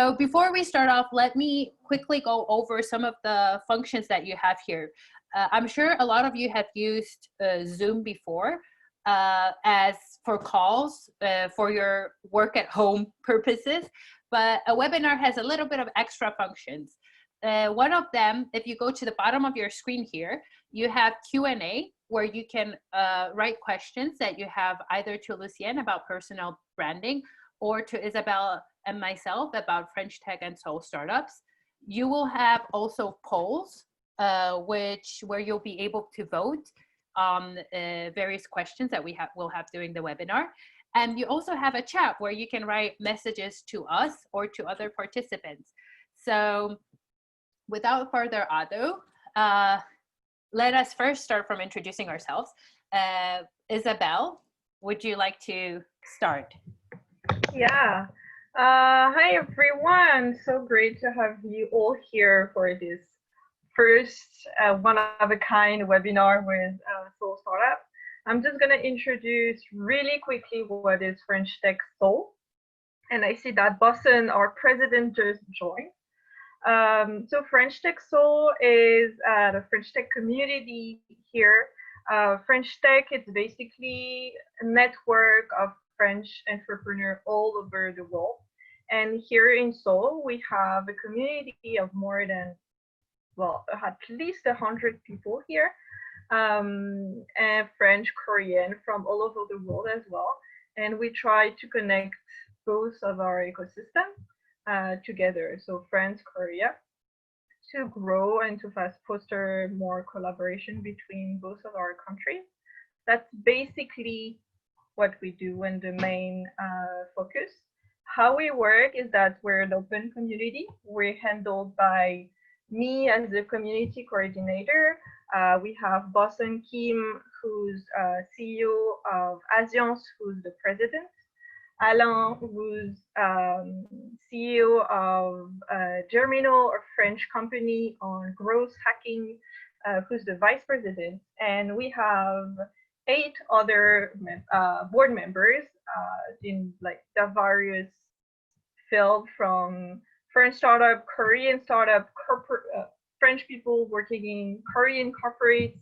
So before we start off, let me quickly go over some of the functions that you have here. I'm sure a lot of you have used Zoom before as for calls for your work at home purposes, but a webinar has a little bit of extra functions. One of them, if you go to the bottom of your screen here, you have Q&A where you can write questions that you have either to Luciana about personal branding or to Isabel and myself about French tech and Seoul startups. You will have also polls, where you'll be able to vote on various questions that will have during the webinar. And you also have a chat where you can write messages to us or to other participants. So without further ado, let us first start from introducing ourselves. Isabel, would you like to start? Yeah. Hi, everyone. So great to have you all here for this first one-of-a-kind webinar with Seoul Startup. I'm just going to introduce really quickly what is French Tech Seoul. And I see that Boston, our president, just joined. So French Tech Seoul is the French Tech community here. French Tech is basically a network of French entrepreneurs all over the world. And here in Seoul, we have a community of more than, well, at least 100 people here, and French, Korean from all over the world as well. And we try to connect both of our ecosystem together, so France, Korea, to grow and to foster more collaboration between both of our countries. That's basically what we do and the main focus. How we work is that we're an open community. We're handled by me as the community coordinator. We have Boston Kim, who's CEO of Asians, who's the president. Alain, who's CEO of Germinal, a French company on growth hacking, who's the vice president. And we have 8 other board members in like the various fields, from French startup, Korean startup, corporate, French people working in Korean corporates,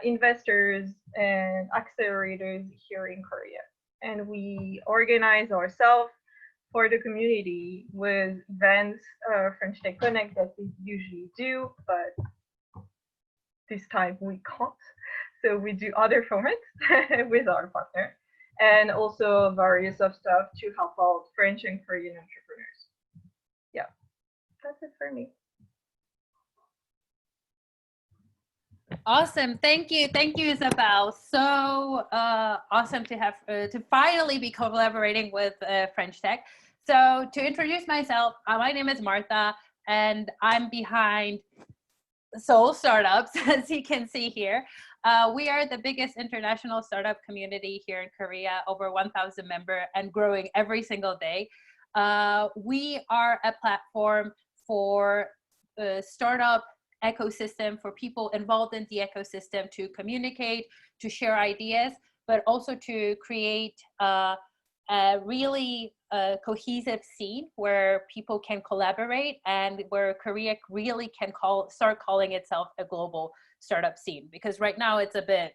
investors, and accelerators here in Korea. And we organize ourselves for the community with events, French Tech Connect that we usually do, but this time we can't. So we do other formats with our partner, and also various of stuff to help out French and Korean entrepreneurs. Yeah, that's it for me. Awesome. Thank you, Isabel. So awesome to have to finally be collaborating with French Tech. So to introduce myself, my name is Martha, and I'm behind Seoul Startups, as you can see here. We are the biggest international startup community here in Korea, over 1,000 members and growing every single day. We are a platform for startup ecosystem, for people involved in the ecosystem to communicate, to share ideas, but also to create a really cohesive scene where people can collaborate and where Korea really can start calling itself a global startup scene. Because right now it's a bit,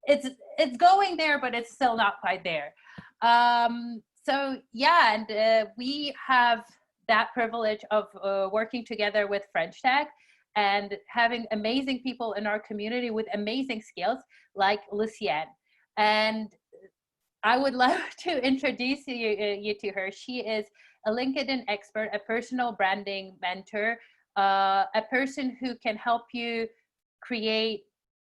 it's going there, but it's still not quite there. So yeah, and we have that privilege of working together with French Tech and having amazing people in our community with amazing skills like Luciane. And I would love to introduce you to her. She is a LinkedIn expert, a personal branding mentor, a person who can help you create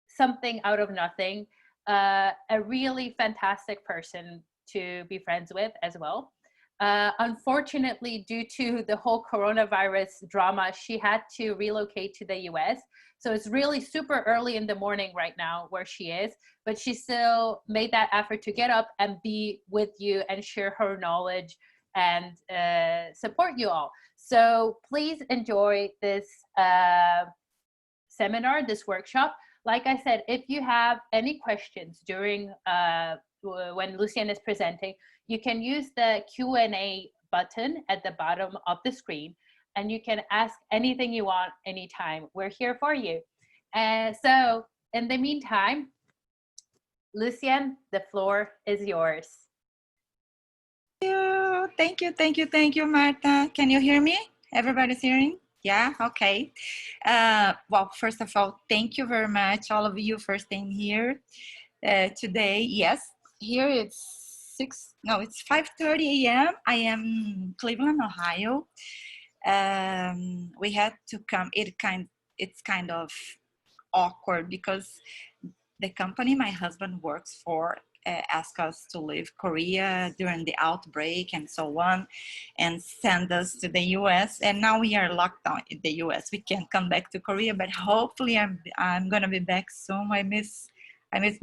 something out of nothing, a really fantastic person to be friends with as well. Unfortunately, due to the whole coronavirus drama, she had to relocate to the US. So it's really super early in the morning right now where she is, but she still made that effort to get up and be with you and share her knowledge and support you all. So please enjoy this seminar, this workshop. Like I said, if you have any questions during when Luciane is presenting, you can use the Q&A button at the bottom of the screen, and you can ask anything you want anytime. We're here for you. And so in the meantime, Lucian, the floor is yours. Thank you, Marta. Can you hear me? Everybody's hearing? Yeah, okay. Well, first of all, thank you very much, all of you, for staying here today. Yes, here it's 5:30 a.m. I am in Cleveland, Ohio. We had to come. It's kind of awkward because the company my husband works for asked us to leave Korea during the outbreak and so on, and send us to the US. And now we are locked down in the US. We can't come back to Korea, but hopefully I'm gonna be back soon. I miss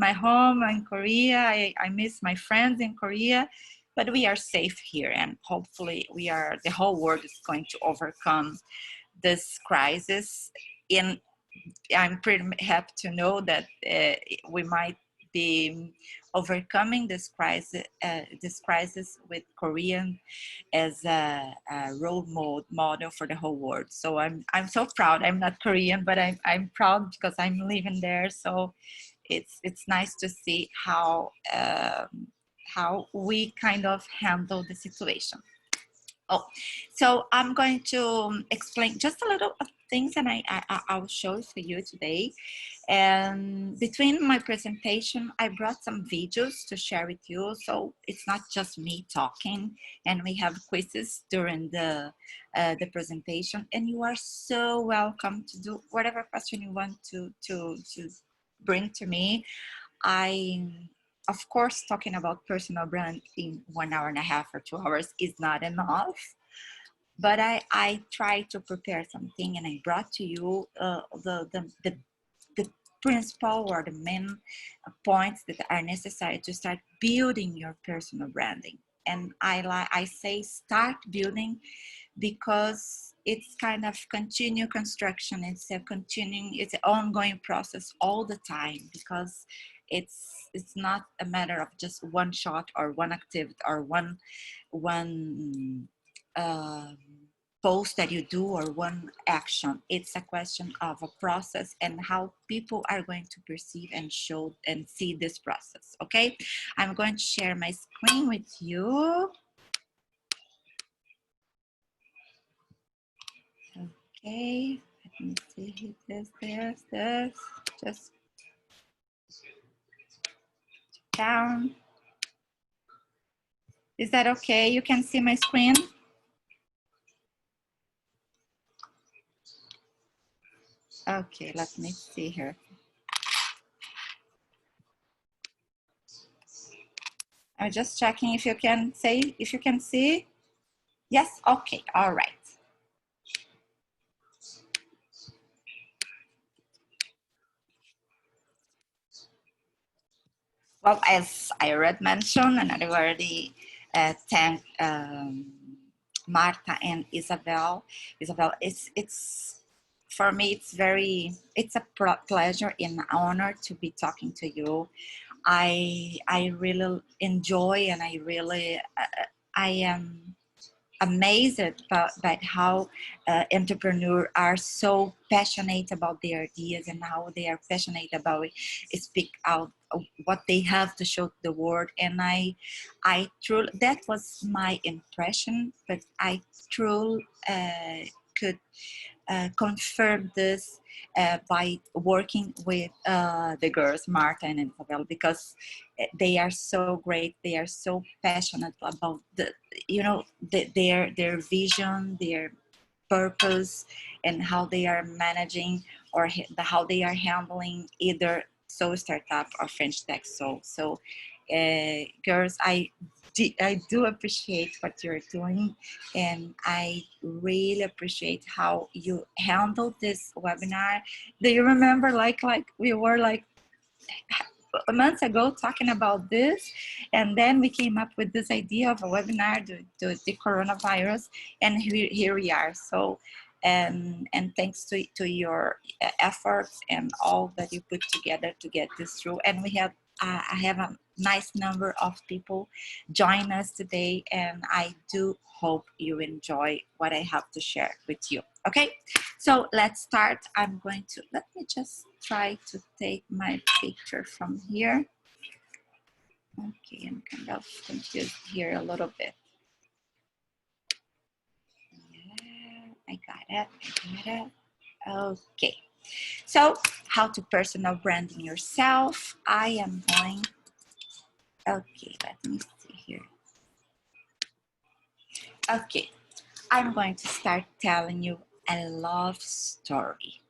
my home in Korea. I miss my friends in Korea, but we are safe here, and hopefully the whole world is going to overcome this crisis. I'm pretty happy to know that we might be overcoming this crisis with Korean as a role model for the whole world. So I'm so proud. I'm not Korean, but I'm proud because I'm living there. So it's nice to see how we kind of handle the situation. Oh, so I'm going to explain just a little of things, and I'll show for you today. And between my presentation, I brought some videos to share with you. So it's not just me talking, and we have quizzes during the presentation. And you are so welcome to do whatever question you want to bring to me. Of course, talking about personal brand in 1 hour and a half or 2 hours is not enough. But I tried to prepare something, and I brought to you the principle or the main points that are necessary to start building your personal branding. And I say start building because it's kind of continued construction. It's an ongoing process all the time, because it's not a matter of just one shot or one activity or one post that you do or one action. It's a question of a process and how people are going to perceive and show and see this process. Okay, I'm going to share my screen with you. Okay, let me see this, just down. Is that okay? You can see my screen? Okay, let me see here. I'm just checking if you can see. Yes, okay, all right. Well, as I already mentioned, and I already thanked Marta and Isabel. Isabel, it's for me, it's a pleasure and honor to be talking to you. I really enjoy, and I am amazed about how entrepreneurs are so passionate about their ideas, and how they are passionate about speak out what they have to show to the world. And I truly, that was my impression, but I truly could confirm this by working with the girls, Marta and Isabel, because they are so great. They are so passionate about their vision, their purpose, and how they are managing or how they are handling either Seoul startup or French tech Seoul. So girls, I do appreciate what you're doing, and I really appreciate how you handled this webinar. Do you remember like we were like a month ago talking about this, and then we came up with this idea of a webinar to the coronavirus, and here we are. So and thanks to your efforts and all that you put together to get this through. And we have I have nice number of people join us today, and I do hope you enjoy what I have to share with you. Okay, so let's start. I'm going to, let me just try to take my picture from here. Okay, I'm kind of confused here a little bit. Yeah, I got it. Okay, so how to personal branding yourself. I am going, okay, let me see here. Okay, I'm going to start telling you a love story.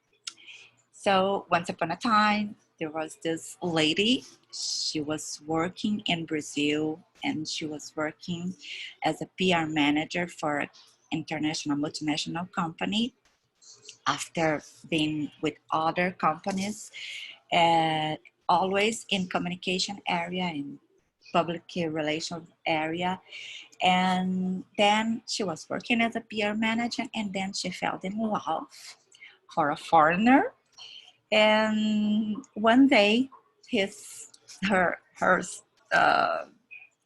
So once upon a time, there was this lady. She was working in Brazil, and she was working as a PR manager for an international multinational company. After being with other companies, always in communication area, in public relations area. And then she was working as a PR manager, and then she fell in love for a foreigner. And one day, her uh,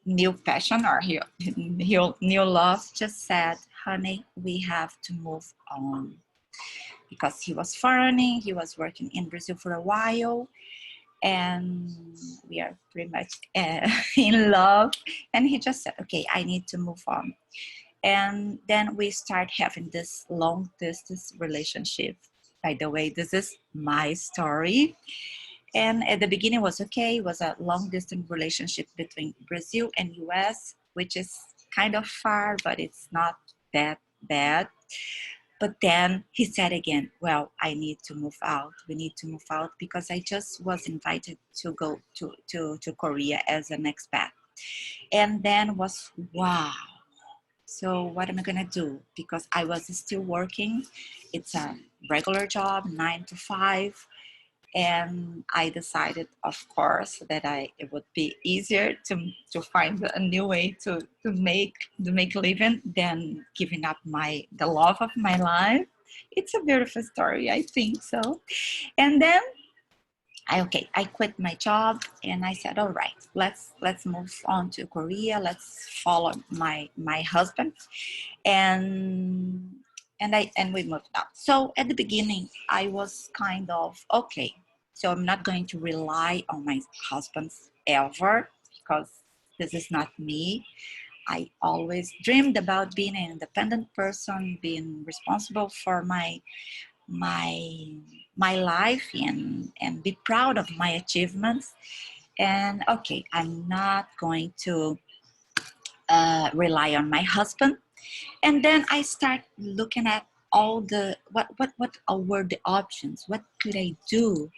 new passion, or her new love, just said, "Honey, we have to move on." Because he was foreigning, he was working in Brazil for a while, and we are pretty much in love. And he just said, "Okay, I need to move on." And then we start having this long distance relationship. By the way, this is my story. And at the beginning was okay. It was a long distance relationship between Brazil and US, which is kind of far, but it's not that bad. But then he said again, "Well, I need to move out. We need to move out because I just was invited to go to Korea as an expat." And then was, wow. So what am I gonna do? Because I was still working. It's a regular job, 9 to 5. And I decided, of course, that it would be easier to find a new way to make a living than giving up the love of my life. It's a beautiful story, I think so. And then I quit my job, and I said, all right, let's move on to Korea. Let's follow my husband, and we moved out. So at the beginning, I was kind of okay. So I'm not going to rely on my husband ever, because this is not me. I always dreamed about being an independent person, being responsible for my my life, and be proud of my achievements. And okay, I'm not going to rely on my husband. And then I start looking at all the what were the options. What could I do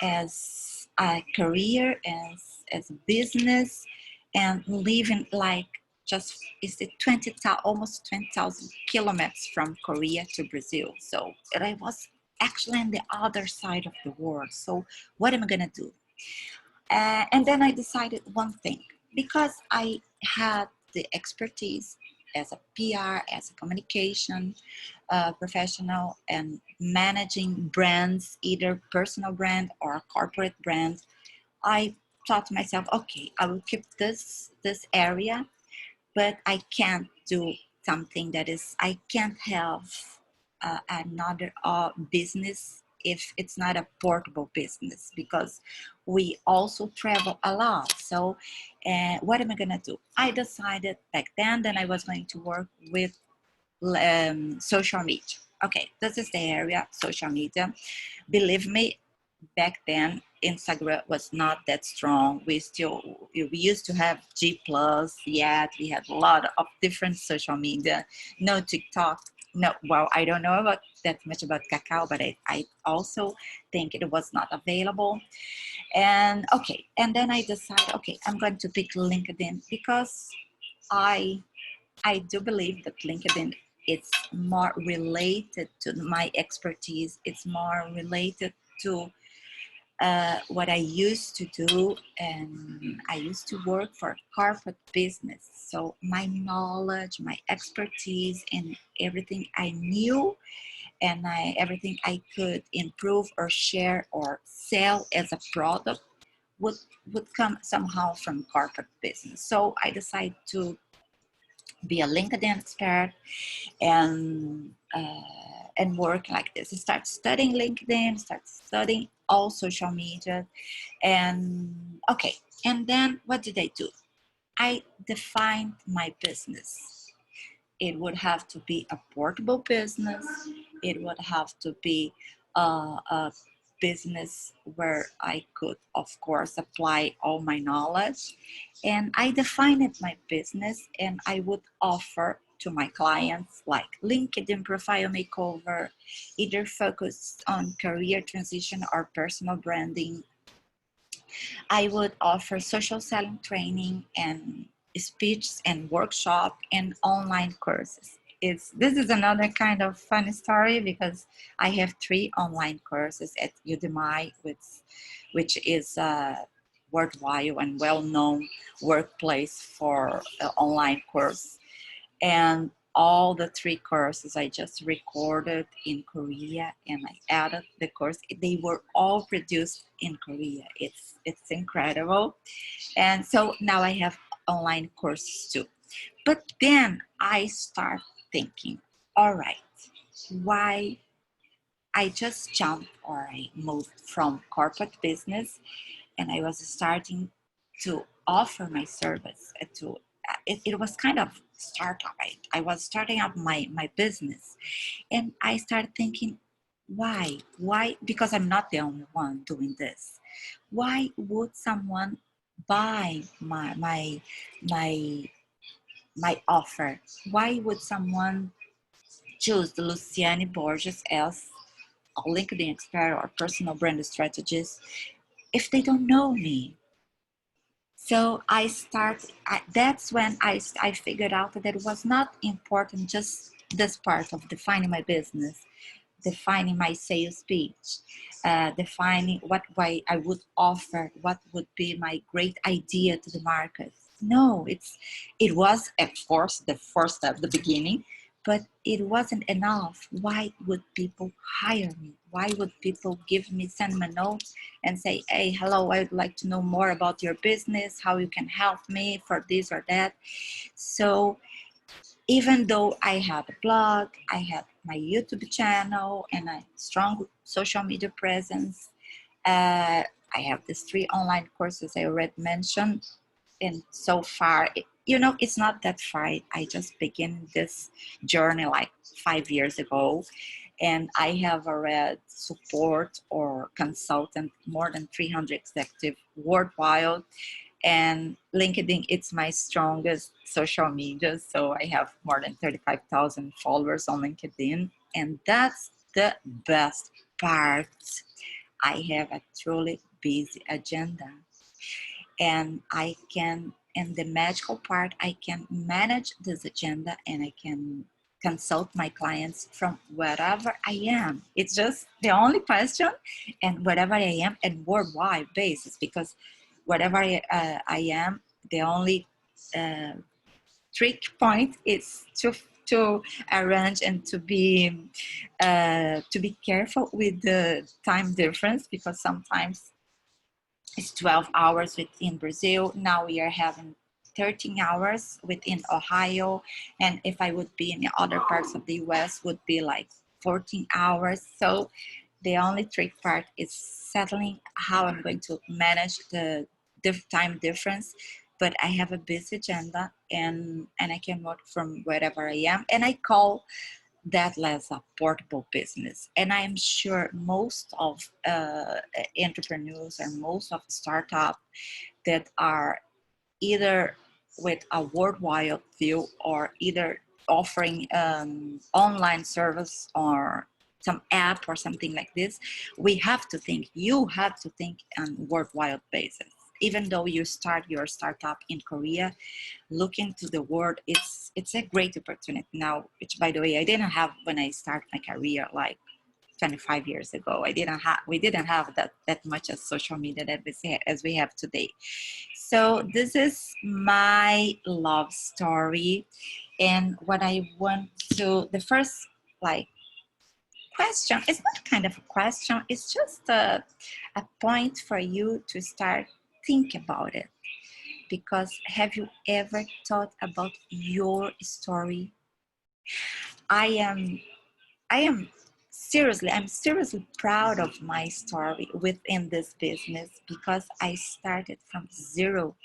as a career, as a business, and living like, just, is it almost 20,000 kilometers from Korea to Brazil. So I was actually on the other side of the world. So what am I gonna do? And then I decided one thing, because I had the expertise as a PR, as a communication professional, and managing brands, either personal brand or corporate brand. I thought to myself, okay, I will keep this area, but I can't do something that is, I can't have another business if it's not a portable business, because we also travel a lot. So what am I gonna do? I decided back then that I was going to work with social media. Okay, this is the area, social media. Believe me, back then Instagram was not that strong. We used to have G plus, yet we had a lot of different social media. No TikTok. No, well, I don't know about that much about Kakao, but I also think it was not available. And okay, and then I decided, okay, I'm going to pick LinkedIn, because I do believe that LinkedIn, it's more related to my expertise. It's more related to what I used to do, and I used to work for corporate business. So my knowledge, my expertise, and everything I knew, and everything I could improve or share or sell as a product would come somehow from corporate business. So I decided to be a LinkedIn expert and work like this. Start studying LinkedIn, start studying all social media, and okay. And then what did I do? I defined my business. It would have to be a portable business. It would have to be a business where I could, of course, apply all my knowledge. And I defined my business, and I would offer to my clients like LinkedIn profile makeover, either focused on career transition or personal branding. I would offer social selling training and speech and workshop and online courses. This is another kind of funny story because I have 3 online courses at Udemy, which is a worldwide and well-known workplace for online course. And all the 3 courses I just recorded in Korea, and I added the course. They were all produced in Korea. It's incredible. And so now I have online courses too. But then I start thinking, all right, why I just jumped or I moved from corporate business, and I was starting to offer my service to it was kind of startup. I was starting up my business, and I started thinking, why, because I'm not the only one doing this. Why would someone buy my offer? Why would someone choose the Luciana Borges as a LinkedIn expert or personal brand strategist if they don't know me? So that's when I figured out that it was not important just this part of defining my business, defining my sales pitch, defining what way I would offer, what would be my great idea to the market. No, it was at first the first step, the beginning, but it wasn't enough. Why would people hire me? Why would people send me a note and say, hey, hello, I would like to know more about your business, how you can help me for this or that. So even though I had a blog, I had my YouTube channel and a strong social media presence, I have these 3 online courses I already mentioned. And so far, it's not that far. I just began this journey like 5 years ago, and I have already support or consultant more than 300 executive worldwide. And LinkedIn, it's my strongest social media. So I have more than 35,000 followers on LinkedIn. And that's the best part. I have a truly busy agenda. And the magical part, I can manage this agenda and I can consult my clients from wherever I am. It's just the only question, and wherever I am, and worldwide basis, because wherever I am, the only trick point is to arrange and to be careful with the time difference, because sometimes it's 12 hours within Brazil. Now we are having 13 hours within Ohio. And if I would be in the other parts of the US, would be like 14 hours. So the only trick part is settling how I'm going to manage the time difference. But I have a busy agenda, and I can work from wherever I am. And I call that as a portable business. And I am sure most of entrepreneurs and most of startups that are either with a worldwide view or either offering online service or some app or something like this, you have to think on worldwide basis. Even though you start your startup in Korea, looking to the world, it's a great opportunity now, which by the way, I didn't have when I started my career like 25 years ago. We didn't have that much as social media as we have today. So this is my love story. And what I want to, the first question, it's not kind of a question, it's just a point for you to start think about it, because have you ever thought about your story? I am I'm seriously proud of my story within this business, because I started from zero.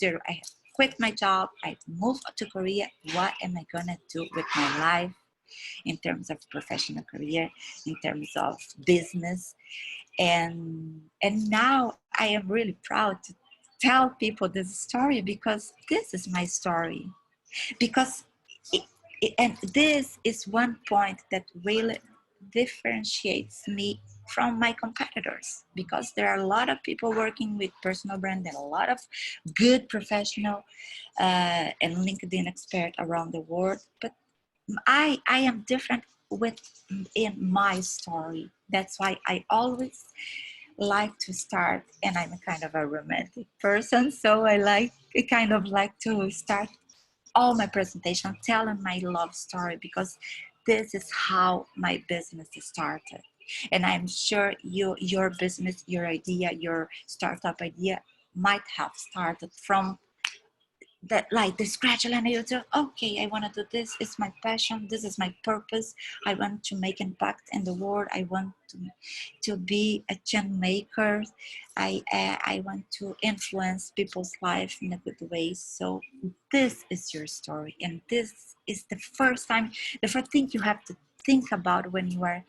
Zero. I quit my job. I moved to Korea. What am I gonna do with my life in terms of professional career, in terms of business? And now I am really proud to tell people this story, because this is my story. Because and this is one point that really differentiates me from my competitors, because there are a lot of people working with personal brand and a lot of good professional and LinkedIn expert around the world, but I am different in my story. That's why I always like to start, and I'm a kind of a romantic person, so I kind of like to start all my presentation telling my love story, because this is how my business started. And I'm sure your business, your idea, your startup idea might have started from that, like the scratch, and you do, okay, I want to do this, it's my passion, this is my purpose, I want to make impact in the world, I want to be a change maker, I want to influence people's life in a good way. So this is your story, and this is the first thing you have to think about when you are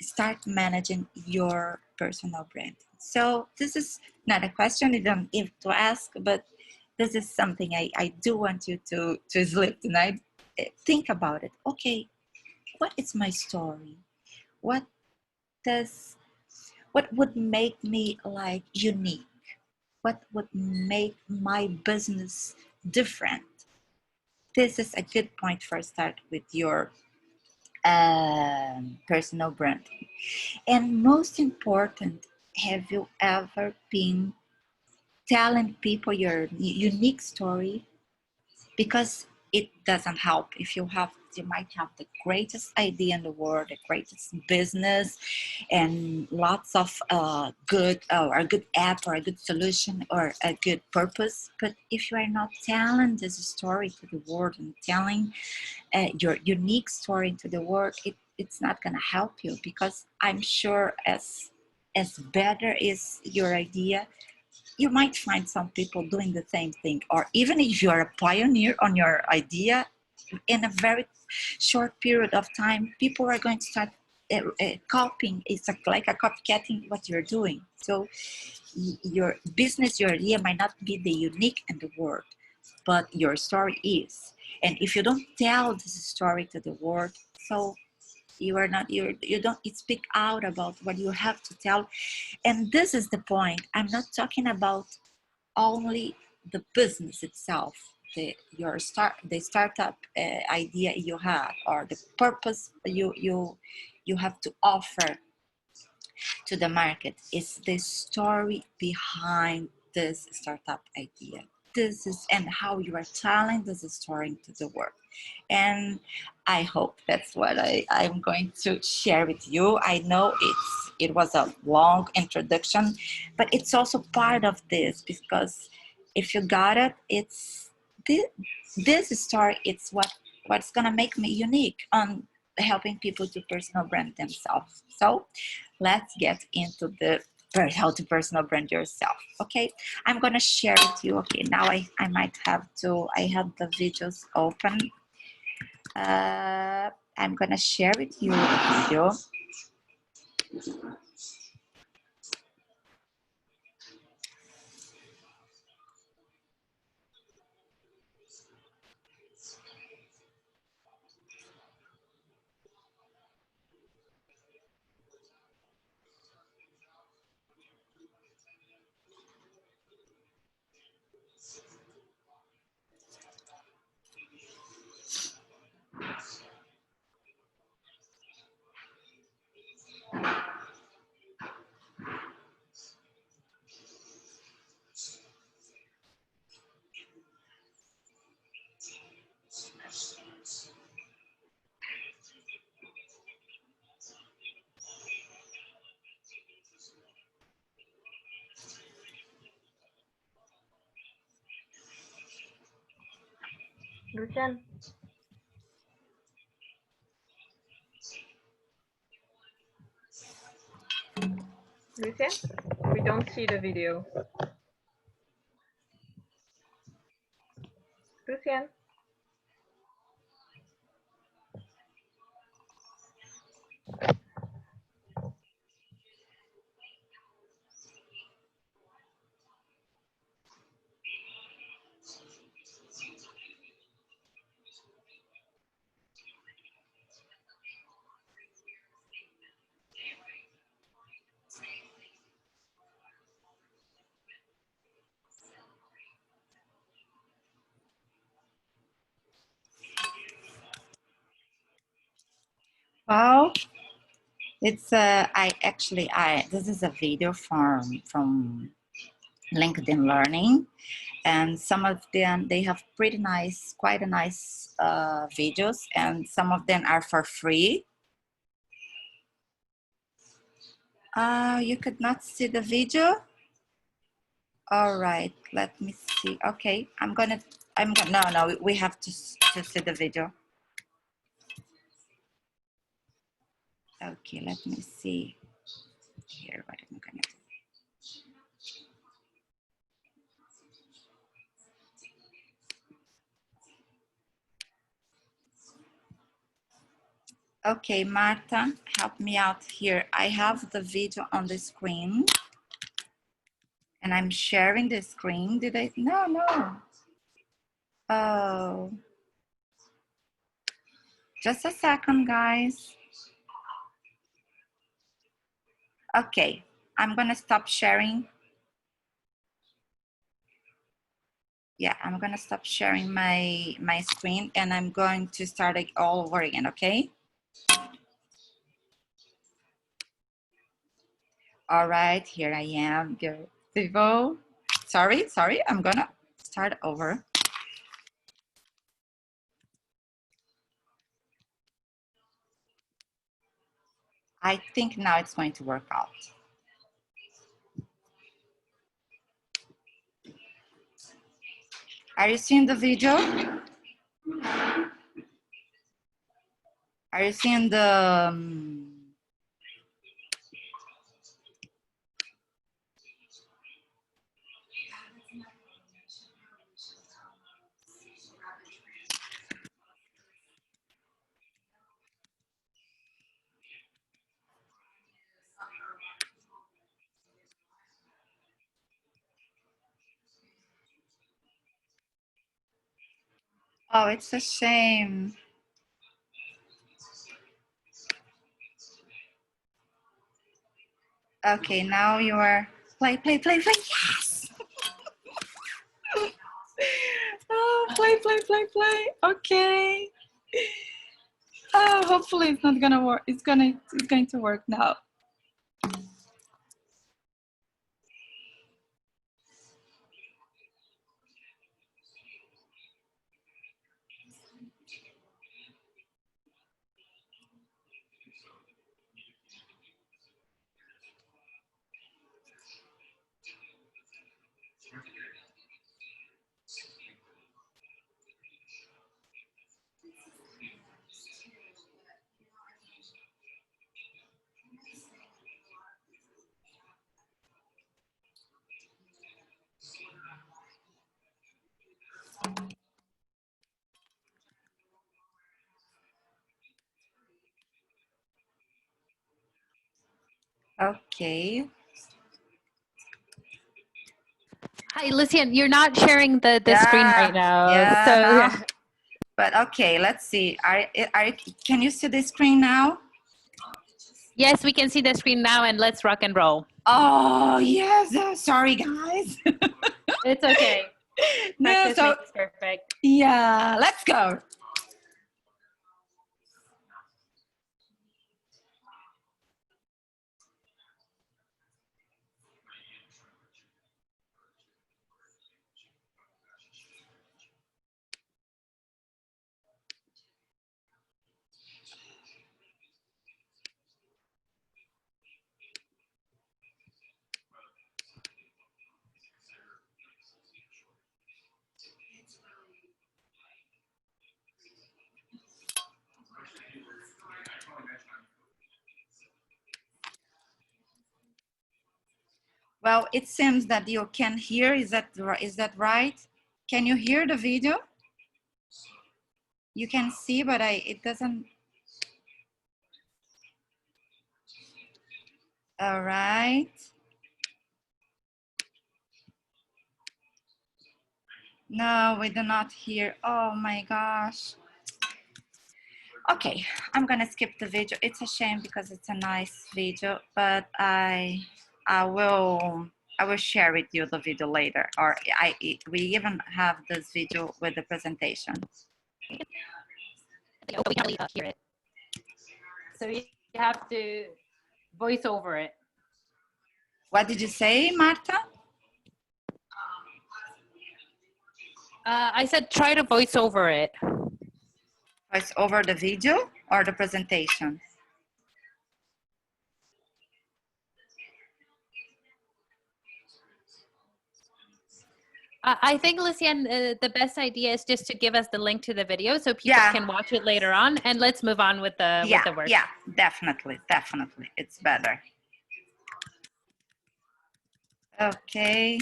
start managing your personal brand. So this is not a question you don't have to ask, but this is something I do want you to sleep tonight. Think about it. Okay, what is my story? What does what would make me like unique? What would make my business different? This is a good point for start with your personal brand. And most important, have you ever been telling people your unique story? Because it doesn't help if you might have the greatest idea in the world, the greatest business, and lots of good or a good app or a good solution or a good purpose. But if you are not telling this story to the world and telling your unique story to the world, it's not going to help you, because I'm sure as better is your idea, you might find some people doing the same thing, or even if you're a pioneer on your idea, in a very short period of time, people are going to start copying. It's like a copycatting what you're doing. So your business, your idea might not be the unique in the world, but your story is. And if you don't tell this story to the world, so you don't speak out about what you have to tell. And this is the point. I'm not talking about only the business itself, the startup idea you have, or the purpose you have to offer to the market. Is the story behind this startup idea. This is and how you are telling this story to the world. And I hope that's what I'm going to share with you. I know it was a long introduction, but it's also part of this, because if you got it, it's this story. It's what's gonna make me unique on helping people to personal brand themselves. So let's get into the how to personal brand yourself. Okay, I'm gonna share with you. Okay, now I might have to, I have the videos open. I'm gonna share with you a video. Lucian? Lucian? We don't see the video. Lucian? Well, it's this is a video from LinkedIn Learning, and some of them they have pretty nice, quite a nice videos, and some of them are for free. You could not see the video. All right, let me see. Okay, no, we have to see the video. Okay, let me see here what I'm gonna do. Okay, Marta, help me out here. I have the video on the screen and I'm sharing the screen. Did I? No. Oh, just a second, guys. Okay, I'm gonna stop sharing. Yeah, I'm gonna stop sharing my screen and I'm going to start it all over again, okay? All right, here I am, good to go. Sorry, I'm gonna start over. I think now it's going to work out. Are you seeing the video? Are you seeing the... Oh, it's a shame. Okay, now you are... Play. Yes! Oh, play. Okay. Oh, hopefully it's not gonna work. It's going to work now. Okay. Hi, Lucian, you're not sharing the screen right now. Yeah, So no. But okay, let's see. Can you see the screen now? yes, we can see the screen now, and let's rock and roll. Oh, yes. Sorry, guys. It's okay. Practice makes perfect. Yeah, let's go. Well, it seems that you can hear. Is that right? Can you hear the video? You can see, but it doesn't. All right. No, we do not hear. Oh my gosh. Okay, I'm gonna skip the video. It's a shame because it's a nice video, but I will share with you the video later, or we even have this video with the presentation. We can't really hear it. So you have to voice over it. What did you say, Marta? I said try to voice over it. Voice over the video or the presentation? I think, Luciana, the best idea is just to give us the link to the video so people can watch it later on, and let's move on with the work. Yeah, definitely. It's better. Okay.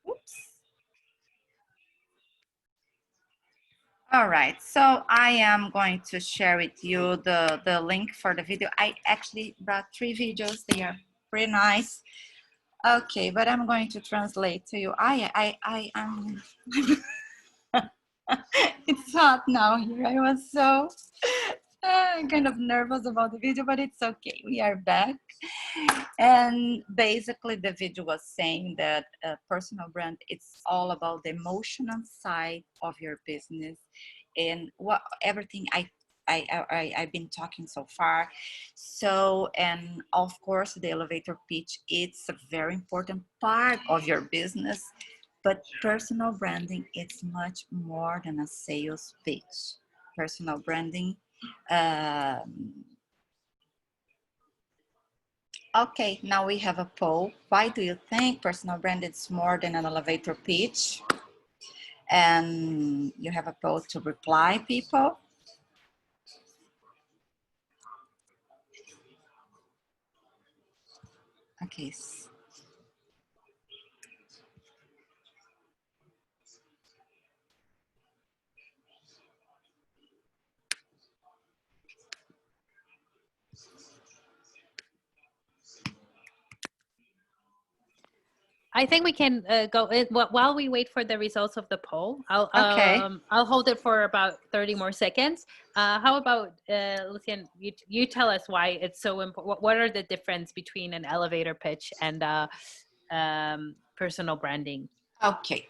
Oops. All right, so I am going to share with you the link for the video. I actually brought 3 videos. They are pretty nice. Okay, but I'm going to translate to you. I am. It's hot now here. I was so kind of nervous about the video, but it's okay. We are back. And basically the video was saying that a personal brand, it's all about the emotional side of your business and what everything I've been talking so far. So, and of course the elevator pitch, it's a very important part of your business, but personal branding, it's much more than a sales pitch. Personal branding, okay, now we have a poll. Why do you think personal brand is more than an elevator pitch? And you have a poll to reply, people. Okay. I think we can go while we wait for the results of the poll. I'll hold it for about 30 more seconds. How about Lucian? You tell us why it's so important. What are the difference between an elevator pitch and personal branding? Okay.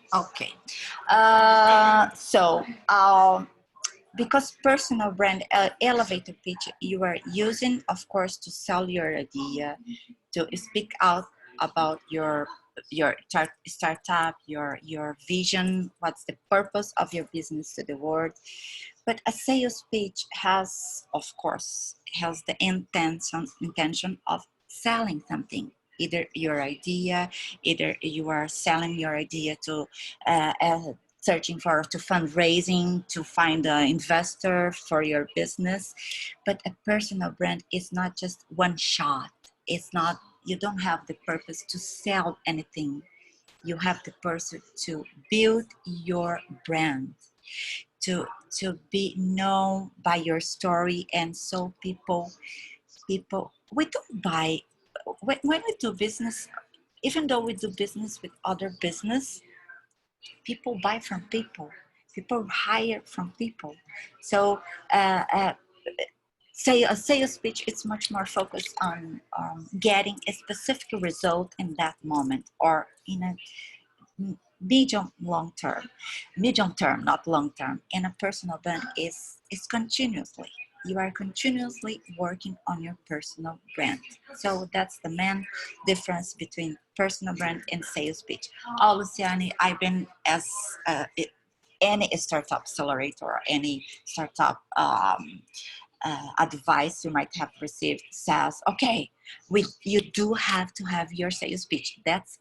Because personal brand elevator pitch, you are using, of course, to sell your idea, to speak out about your startup, your vision, what's the purpose of your business to the world. But a sales pitch has, of course, has the intention of selling something, either your idea, either you are selling your idea to searching to fundraising, to find an investor for your business. But a personal brand is not just one shot. It's not, you don't have the purpose to sell anything. You have the purpose to build your brand, to be known by your story. And so people, we don't buy, when we do business, even though we do business with other business, people buy from people, people hire from people. So say a sales pitch, it's much more focused on getting a specific result in that moment, or in a medium term, not long term. And a personal brand is continuously, you are continuously working on your personal brand. So that's the main difference between personal brand and sales pitch. Oh, Luciani, I've been as any startup accelerator or any startup advice you might have received says, okay, you do have to have your sales pitch. That's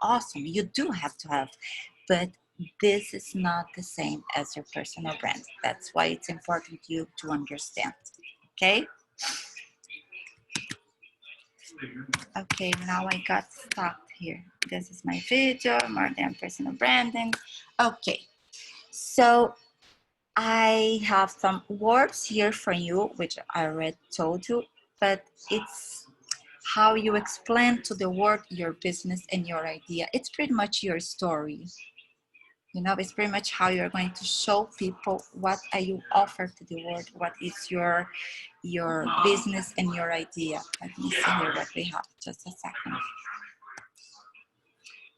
awesome. You do have to have, but this is not the same as your personal brand. That's why it's important you to understand. Okay? Okay, now I got stuck here. This is my video, more than personal branding. Okay, so I have some words here for you, which I already told you, but it's how you explain to the world your business and your idea. It's pretty much your story. You know, it's pretty much how you're going to show people what are you offer to the world, what is your business and your idea. Let me see here what we have. Just a second.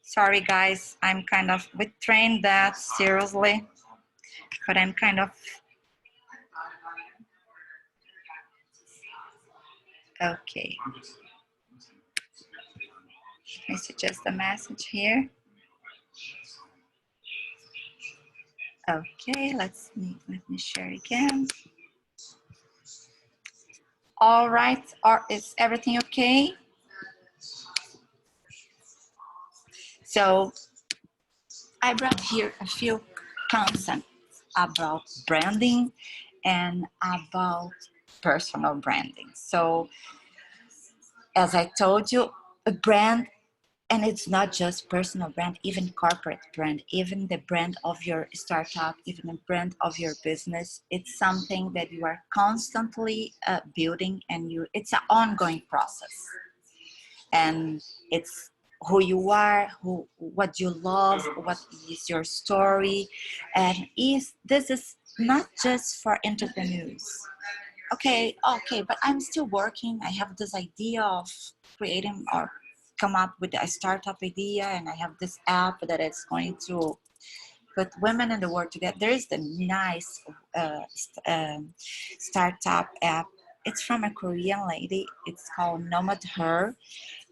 Sorry guys, I'm kind of we trained that seriously, but I'm kind of okay. I suggest a message here. Okay, let me share again. All right, is everything okay? So I brought here a few concepts about branding and about personal branding. So as I told you, a brand, and it's not just personal brand, even corporate brand, even the brand of your startup, even the brand of your business, it's something that you are constantly building, and it's an ongoing process. And it's who you are, what you love, what is your story, and this is not just for entrepreneurs. Okay, but I'm still working. I have this idea of creating or come up with a startup idea, and I have this app that is going to put women in the world together. There is the nice startup app. It's from a Korean lady. It's called Nomad Her,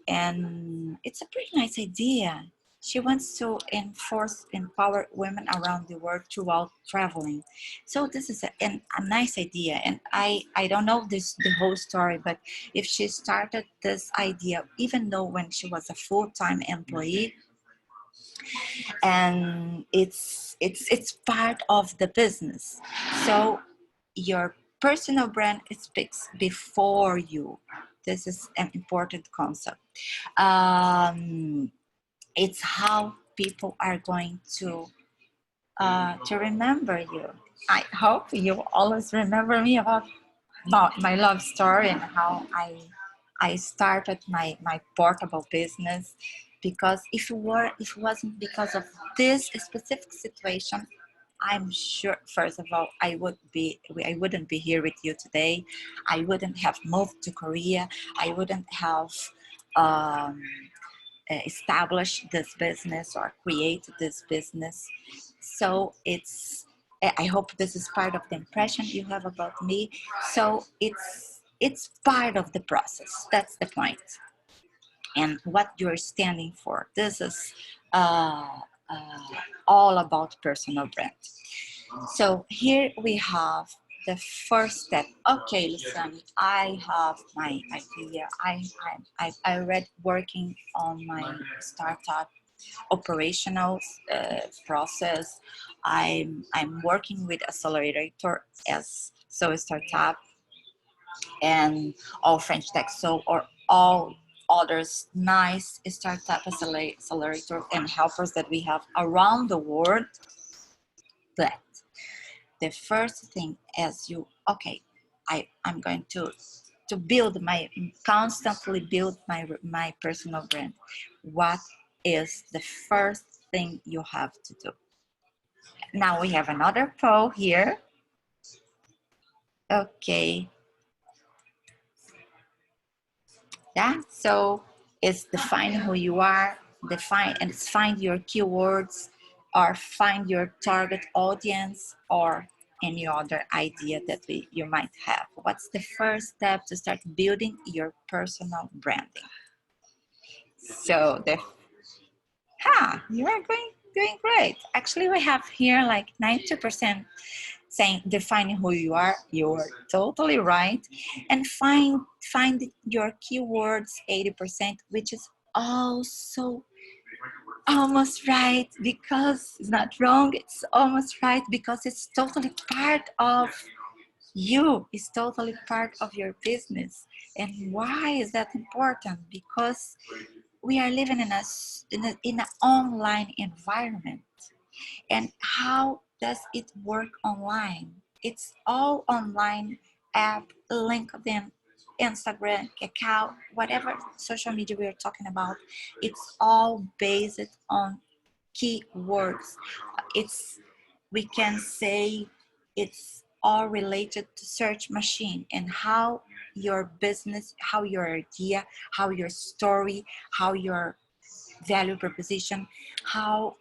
and it's a pretty nice idea. She wants to empower women around the world throughout traveling. So this is a nice idea, and I don't know the whole story, but if she started this idea, even though when she was a full-time employee, and it's part of the business. So your personal brand speaks before you. This is an important concept. It's how people are going to remember you. I hope you always remember me about my love story and how I started my portable business. Because if it wasn't because of this specific situation, I'm sure, first of all, I wouldn't be here with you today. I wouldn't have moved to Korea. I wouldn't have established this business or created this business. So I hope this is part of the impression you have about me. So it's part of the process. That's the point. And what you're standing for. This is all about personal brand. So here we have the first step. Okay, listen, I have my idea. I already working on my startup operational process. I'm working with accelerator as so a startup and all French Tech so or all others nice startup accelerator and helpers that we have around the world. But the first thing as you I'm going to constantly build my personal brand. What is the first thing you have to do? Now we have another poll here. Okay. Yeah, so it's define who you are, find your keywords, or find your target audience, or any other idea that you might have. What's the first step to start building your personal branding? So you are doing great. Actually, we have here like 90% saying defining who you are. You're totally right. And find your keywords, 80%, which is also almost right because it's not wrong. It's almost right because it's totally part of you. It's totally part of your business. And why is that important? Because we are living in in an online environment. And how does it work online? It's all online app, LinkedIn, Instagram, Kakao, whatever social media we are talking about. It's all based on keywords. It's, we can say it's all related to search machine and how your business, how your idea, how your story, how your value proposition, how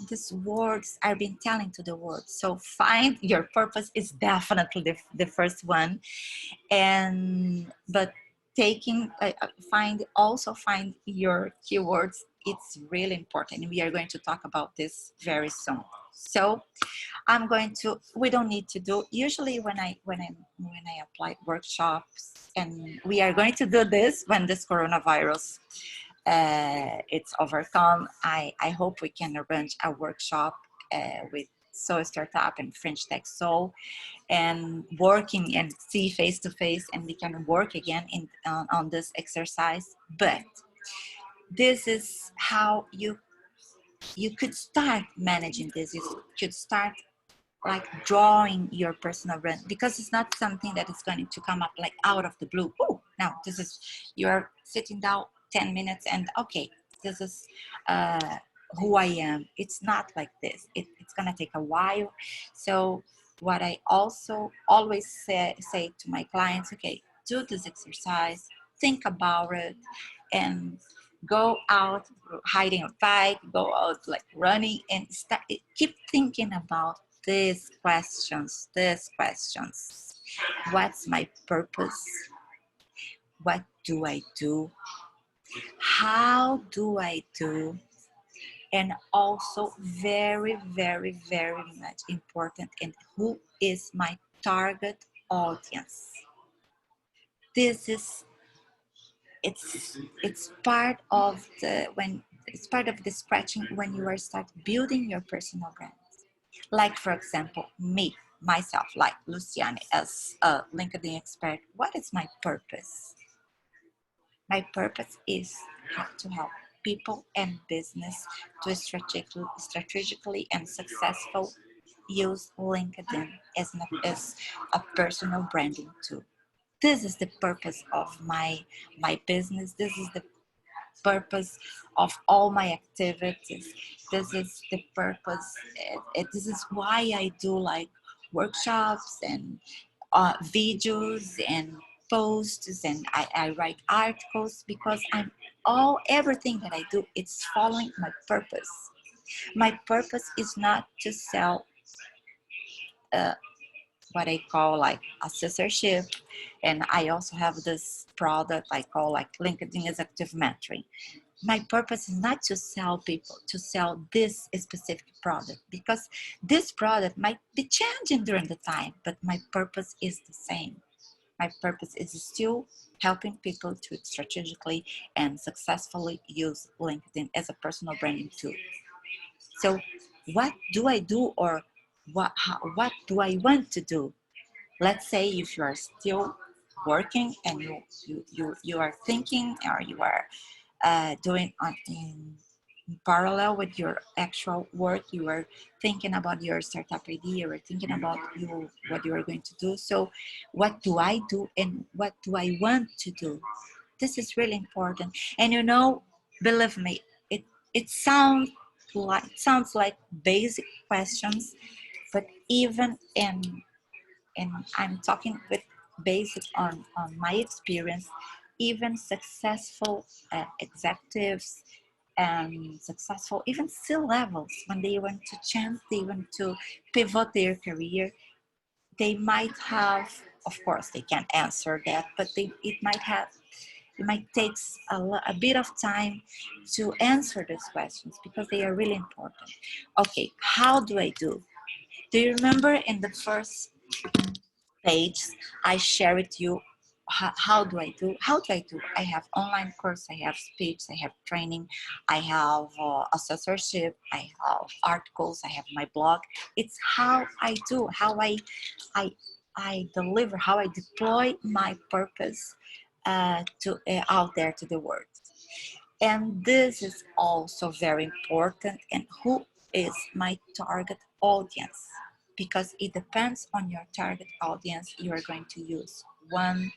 these words are being telling to the world. So find your purpose is definitely the first one. And but taking find your keywords, it's really important. We are going to talk about this very soon. So I'm going to, we don't need to do, usually when I apply workshops, and we are going to do this when this coronavirus it's overcome. I hope we can arrange a workshop with Soul Startup and French Tech Soul, and working and see face to face, and we can work again in on this exercise. But this is how you could start managing this. You could start like drawing your personal brand, because it's not something that is going to come up like out of the blue. Oh, now this is, you're sitting down 10 minutes and okay, this is who I am. It's not like this. It's going to take a while. So what I also always say to my clients, okay, do this exercise, think about it, and go out hiding a bike, go out like running, and start, keep thinking about these questions. What's my purpose? What do I do? How do I do? And also very, very, very much important, and who is my target audience? This is, it's part of the, when it's part of the scratching when you are start building your personal brand. Like for example, me, myself, like Luciana, as a LinkedIn expert, what is my purpose? My purpose is to help people and business to strategically and successful use LinkedIn as a personal branding tool. This is the purpose of my business. This is the purpose of all my activities. This is the purpose. This is why I do like workshops and videos and posts, and I write articles, because everything that I do, it's following my purpose. My purpose is not to sell uh, what I call like assessorship, and I also have this product I call like LinkedIn Executive Mentoring. My purpose is not to sell people, to sell this specific product, because this product might be changing during the time, but my purpose is the same. My purpose is still helping people to strategically and successfully use LinkedIn as a personal branding tool. So what do I do, or what do I want to do? Let's say if you are still working and you are thinking, or you are doing in parallel with your actual work, you are thinking about your startup idea, or thinking about what you are going to do. So what do I do, and what do I want to do? This is really important. And believe me, it sounds like basic questions, but even and I'm talking with basic on my experience, even successful executives and successful, even C-levels, when they want to change, they want to pivot their career, they might have, of course, they can't answer that, but it might take a bit of time to answer those questions, because they are really important. Okay, how do I do? Do you remember in the first page I share with you how do I do? I have online course, I have speech, I have training, I have assessorship, I have articles, I have my blog. It's how I do, how I, I deliver, how I deploy my purpose to out there to the world. And this is also very important. And who is my target audience? Because it depends on your target audience. You are going to use one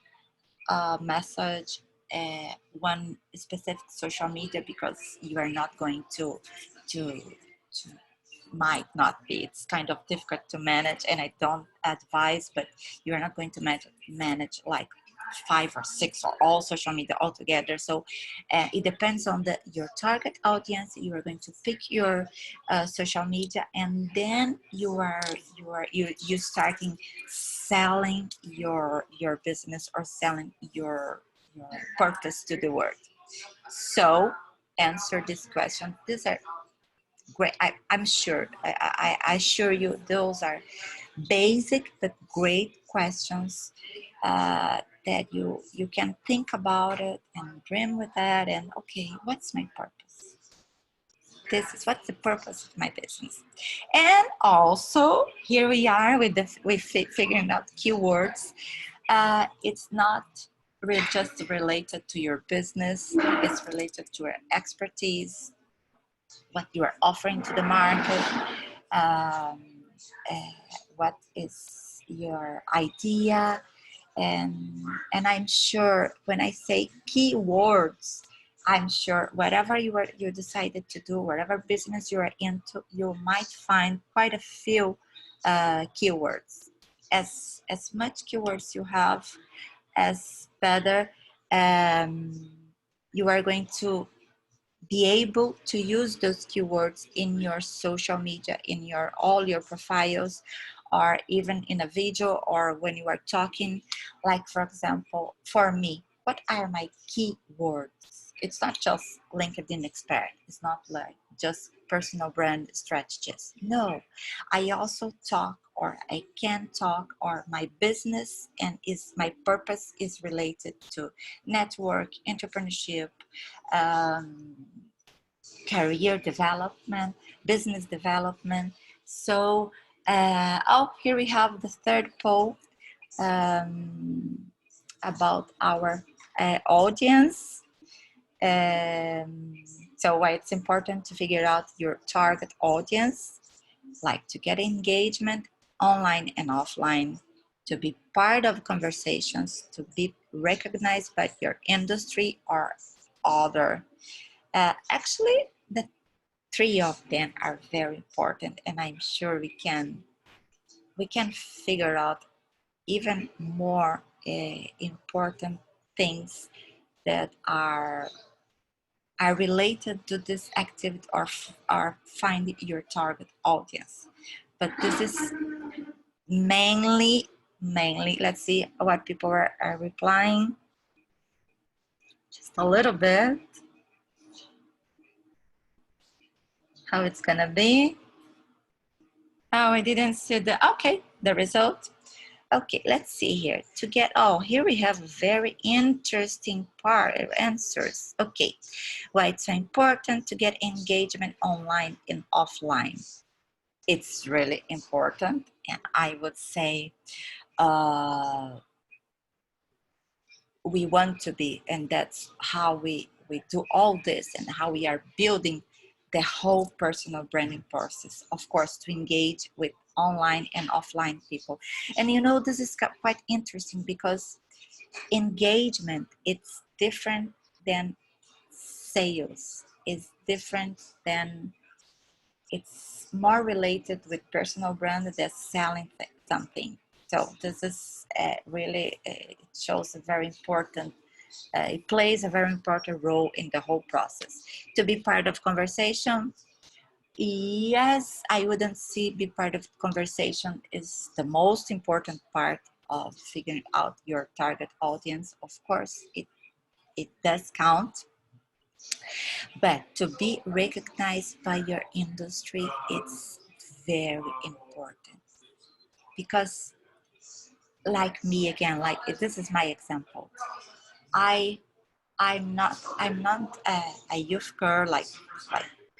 message, one specific social media, because you are not going to might not be. It's kind of difficult to manage, and I don't advise, but you are not going to manage like 5 or 6 or all social media altogether. So it depends on your target audience. You are going to pick your social media, and then you starting selling your business or selling your purpose to the world. So answer this question. These are great. I'm sure, I assure you, those are basic but great questions that you can think about it and dream with that. And okay, what's my purpose? What's the purpose of my business? And also here we are with figuring out keywords. It's not just related to your business. It's related to your expertise, what you are offering to the market, um, uh, what is your idea. And I'm sure when I say keywords, I'm sure whatever you decided to do, whatever business you are into, you might find quite a few keywords. As much keywords you have, as better you are going to be able to use those keywords in your social media, in all your profiles, or even in a video, or when you are talking. Like, for example, for me, what are my keywords? It's not just LinkedIn expert. It's not like just personal brand strategist. No, I also talk, or I can talk, or my business and my purpose is related to network, entrepreneurship, career development, business development. So, here we have the third poll about our audience. So why it's important to figure out your target audience, like to get engagement online and offline, to be part of conversations, to be recognized by your industry or other. Actually, the 3 of them are very important, and I'm sure we can figure out even more important things that are related to this activity, or find your target audience. But this is mainly, let's see what people are replying. Just a little bit. How it's gonna be. Oh, I didn't see the result. Okay, let's see here. Here we have a very interesting part of answers. Okay, why it's so important to get engagement online and offline. It's really important, and I would say we want to be, and that's how we do all this, and how we are building the whole personal branding process, of course, to engage with online and offline people. And this is quite interesting, because engagement, it's different than sales, it's different than, it's more related with personal brand than selling something. So this is really, it shows a very important, it plays a very important role in the whole process. To be part of conversation, yes, I wouldn't see be part of conversation is the most important part of figuring out your target audience. Of course, it does count, but to be recognized by your industry, it's very important, because like me again, like this is my example. I'm not a youth girl like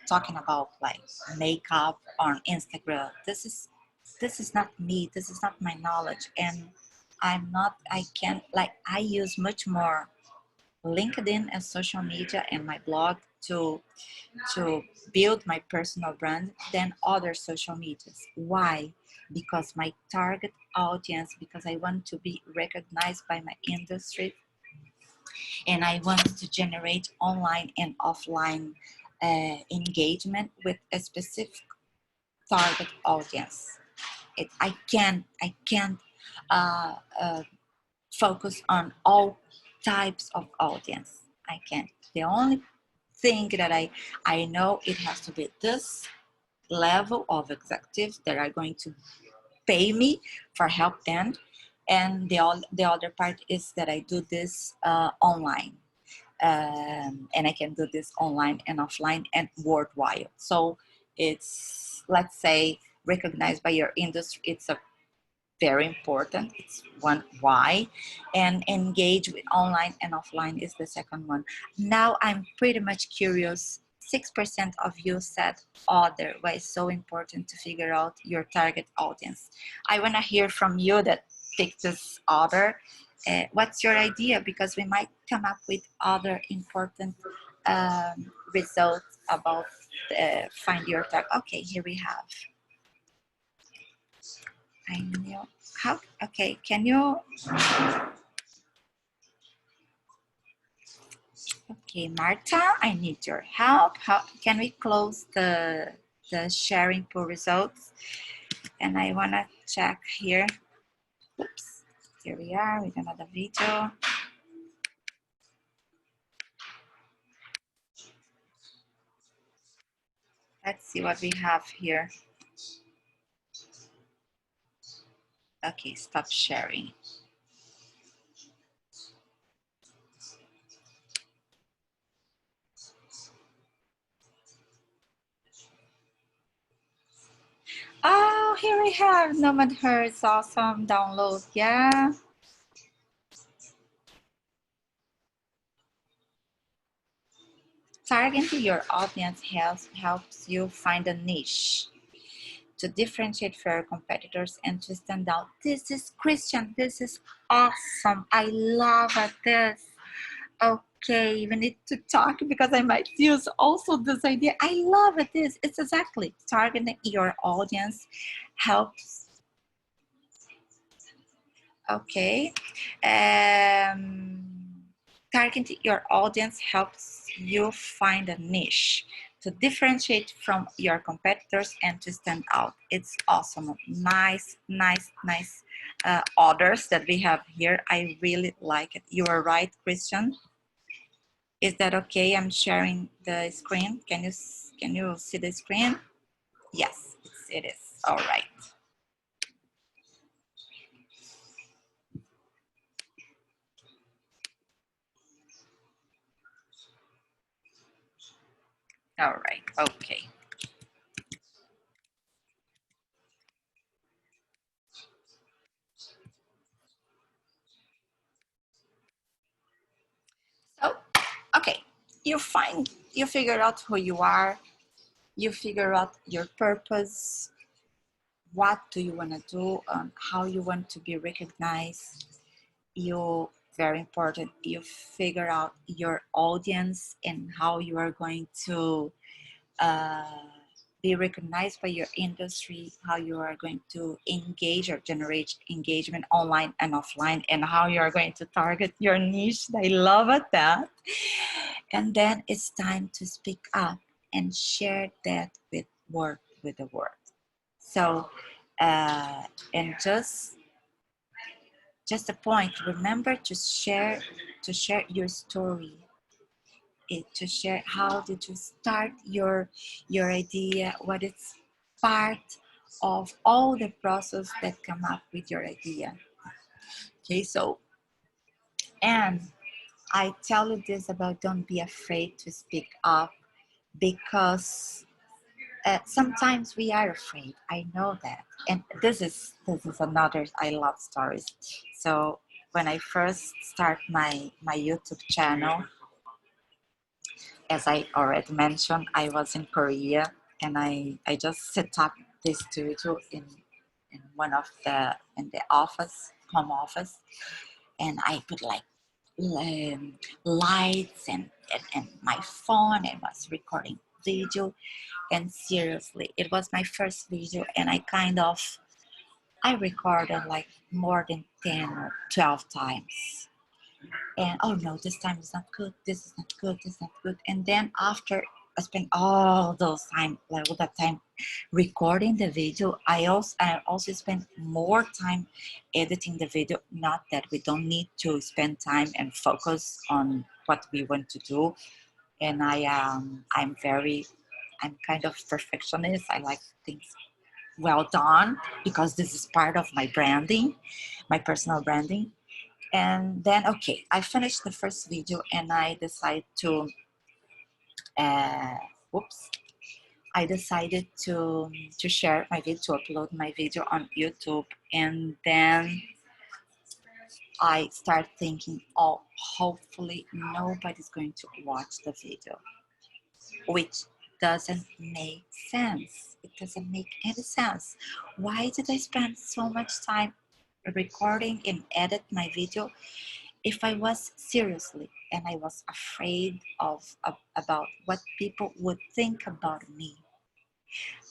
talking about like makeup on Instagram. This is not me. This is not my knowledge, and I can't like I use much more LinkedIn and social media and my blog to build my personal brand than other social medias. Why? Because my target audience, because I want to be recognized by my industry, and I want to generate online and offline engagement with a specific target audience. I can't uh, uh, focus on all types of audience. I can't. The only thing that I know, it has to be this level of executives that are going to pay me for help them, and the other part is that I do this online, and I can do this online and offline and worldwide. So it's, let's say, recognized by your industry. It's a very important. It's one why, and engage with online and offline is the second one. Now I'm pretty much curious. 6% of you said other. Why it's so important to figure out your target audience. I want to hear from you that pick this other. What's your idea? Because we might come up with other important results about find your target. Okay, here we have. I know how. Okay, can you? Okay, Marta, I need your help. How can we close the sharing pool results? And I wanna check here. Oops, here we are with another video. Let's see what we have here. Okay, stop sharing. Oh, here we have Nomad Hertz, awesome download, yeah. Targeting your audience helps you find a niche to differentiate from your competitors and to stand out. This is Christian, this is awesome. I love this. Okay, we need to talk because I might use also this idea. I love it. It's exactly targeting your audience helps. Okay. Targeting your audience helps you find a niche to differentiate from your competitors and to stand out. It's awesome. Nice orders that we have here. I really like it. You are right, Christian. Is that okay? I'm sharing the screen. Can you see the screen? Yes, it is. All right. All right. Okay. So, okay. You figure out who you are. You figure out your purpose. What do you want to do? How you want to be recognized. You, very important, you figure out your audience and how you are going to be recognized by your industry, how you are going to engage or generate engagement online and offline, and how you are going to target your niche. I love it, that. And then it's time to speak up and share that with the world. So, and just a point, remember to share your story, to share how did you start your idea, what is part of all the process that come up with your idea. Okay, so, and I tell you this about don't be afraid to speak up, because sometimes we are afraid. I know that, and this is another. I love stories. So when I first start my YouTube channel, as I already mentioned, I was in Korea, and I just set up this studio in one of the office, home office, and I put like lights and my phone, and was recording video. And seriously, it was my first video, and I recorded like more than 10 or 12 times. And oh no, this time is not good, this is not good, this is not good. And then after I spent all those time, like all that time recording the video, I also spent more time editing the video. Not that we don't need to spend time and focus on what we want to do. And I'm kind of perfectionist. I like things well done because this is part of my branding, my personal branding. And then, okay, I finished the first video, and I decided to, uh, whoops, I decided to share my video, to upload my video on YouTube. And then I start thinking, oh, hopefully nobody's going to watch the video, which doesn't make sense. It doesn't make any sense. Why did I spend so much time recording and edit my video if I was seriously and I was afraid of about what people would think about me?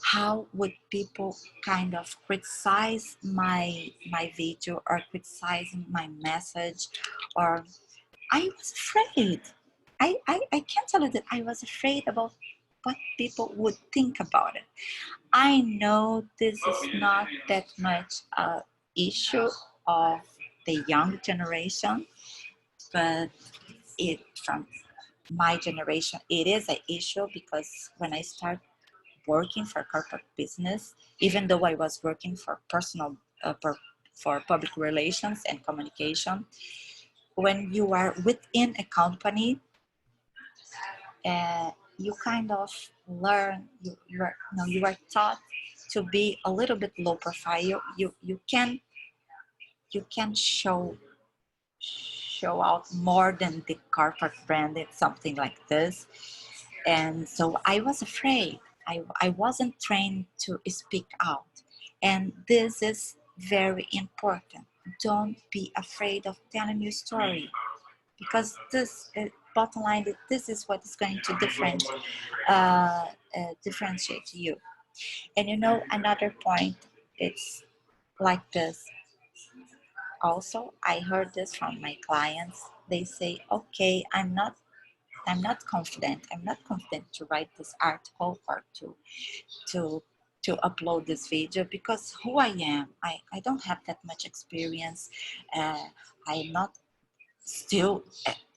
How would people kind of criticize my video or criticize my message? Or I was afraid. I can't tell you that I was afraid about what people would think about it. I know this is not that much a issue of the young generation, but it from my generation, it is an issue because when I start working for corporate business, even though I was working for for public relations and communication, when you are within a company, you kind of learn. You are taught to be a little bit low profile. You can show out more than the corporate branded something like this. And so I was afraid. I wasn't trained to speak out. And this is very important. Don't be afraid of telling your story, because this bottom line, this is what is going to differentiate you. And another point, it's like this. Also, I heard this from my clients. They say, okay, I'm not confident. I'm not confident to write this article or to to upload this video because who I am, I don't have that much experience. I'm not still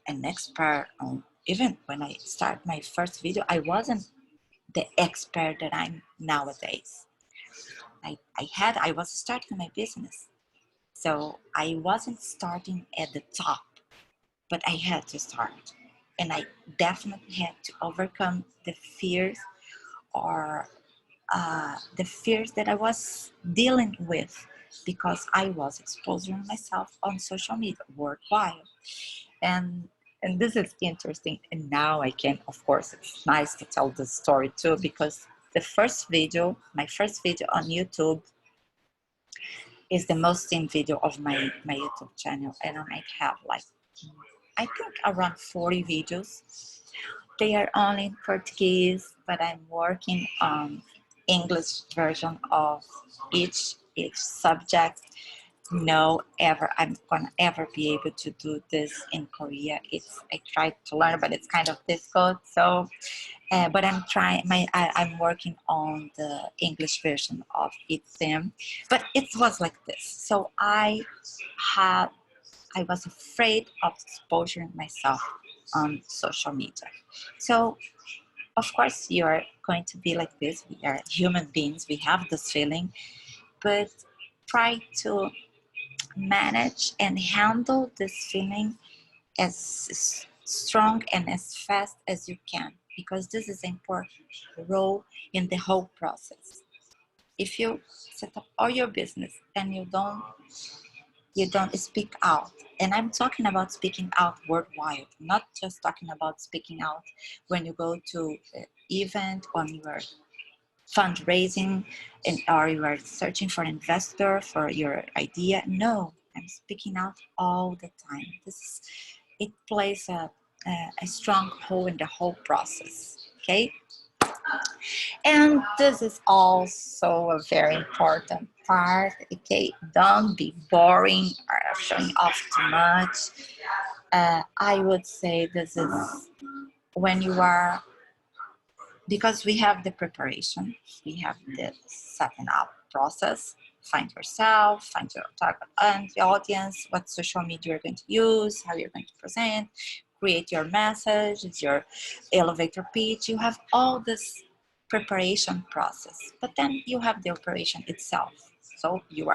an expert on, even when I start my first video, I wasn't the expert that I'm nowadays. I was starting my business. So I wasn't starting at the top, but I had to start. And I definitely had to overcome the fears or the fears that I was dealing with because I was exposing myself on social media worldwide. And and this is interesting. And now I can, of course, it's nice to tell this story too, because my first video on YouTube is the most seen video of my YouTube channel. And I might have like, I think around 40 videos. They are only in Portuguese, but I'm working on English version of each subject. No, ever I'm gonna ever be able to do this in Korea. I tried to learn, but it's kind of difficult. So, but I'm working on the English version of each theme. But it was like this. So I was afraid of exposing myself on social media. So, of course, you are going to be like this. We are human beings. We have this feeling, but try to manage and handle this feeling as strong and as fast as you can, because this is an important role in the whole process. If you set up all your business and you don't speak out, and I'm talking about speaking out worldwide, not just talking about speaking out when you go to an event, when you are fundraising, or you are searching for an investor for your idea. No, I'm speaking out all the time. It plays a strong role in the whole process. Okay. And this is also a very important part. Okay, don't be boring or showing off too much. I would say this is when you are, because we have the preparation, we have the setting up process. Find yourself, find your target and the audience, what social media you're going to use, how you're going to present, create your message, it's your elevator pitch. You have all this preparation process, but then you have the operation itself. So you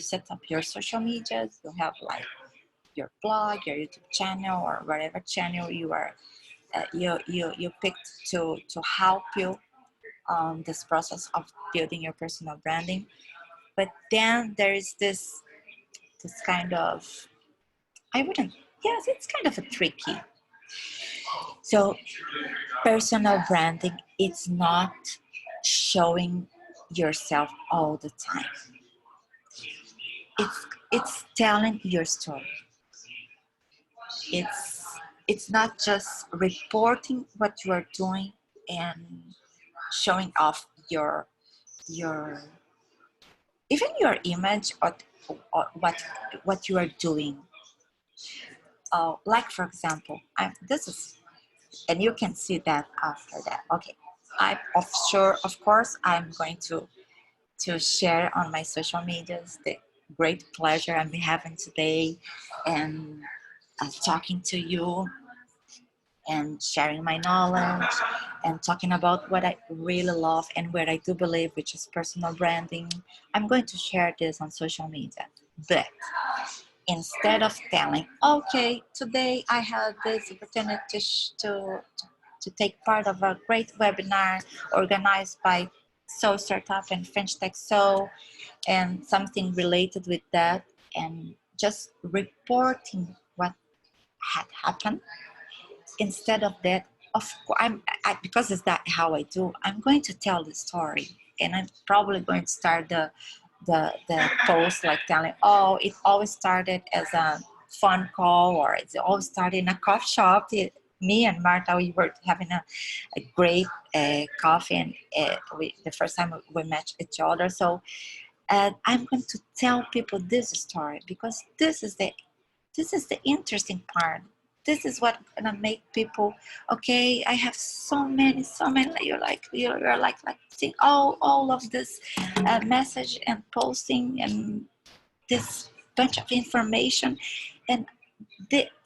set up your social medias, you have like your blog, your YouTube channel, or whatever channel you picked to help you on this process of building your personal branding. But then there is this kind of, I wouldn't, yes, it's kind of a tricky. So personal branding, it's not showing yourself all the time. It's telling your story. It's not just reporting what you are doing and showing off your even your image, or what you are doing. Like for example, this is, and you can see that after that. Okay, of course, I'm going to share on my social medias the great pleasure I'm having today, and talking to you and sharing my knowledge and talking about what I really love and what I do believe, which is personal branding. I'm going to share this on social media. But instead of telling, okay, today I had this opportunity to take part of a great webinar organized by Seoul Startup and French Tech Seoul, and something related with that, and just reporting what had happened. Instead of that, because it's that how I do, I'm going to tell the story, and I'm probably going to start the post like telling, oh, it always started as a fun call, or it always started in a coffee shop. Me and Marta, we were having a great coffee, and the first time we met each other. So I'm going to tell people this story, because this is the interesting part. This is what gonna make people, okay, I have so many, you're like seeing all of this message and posting and this bunch of information, and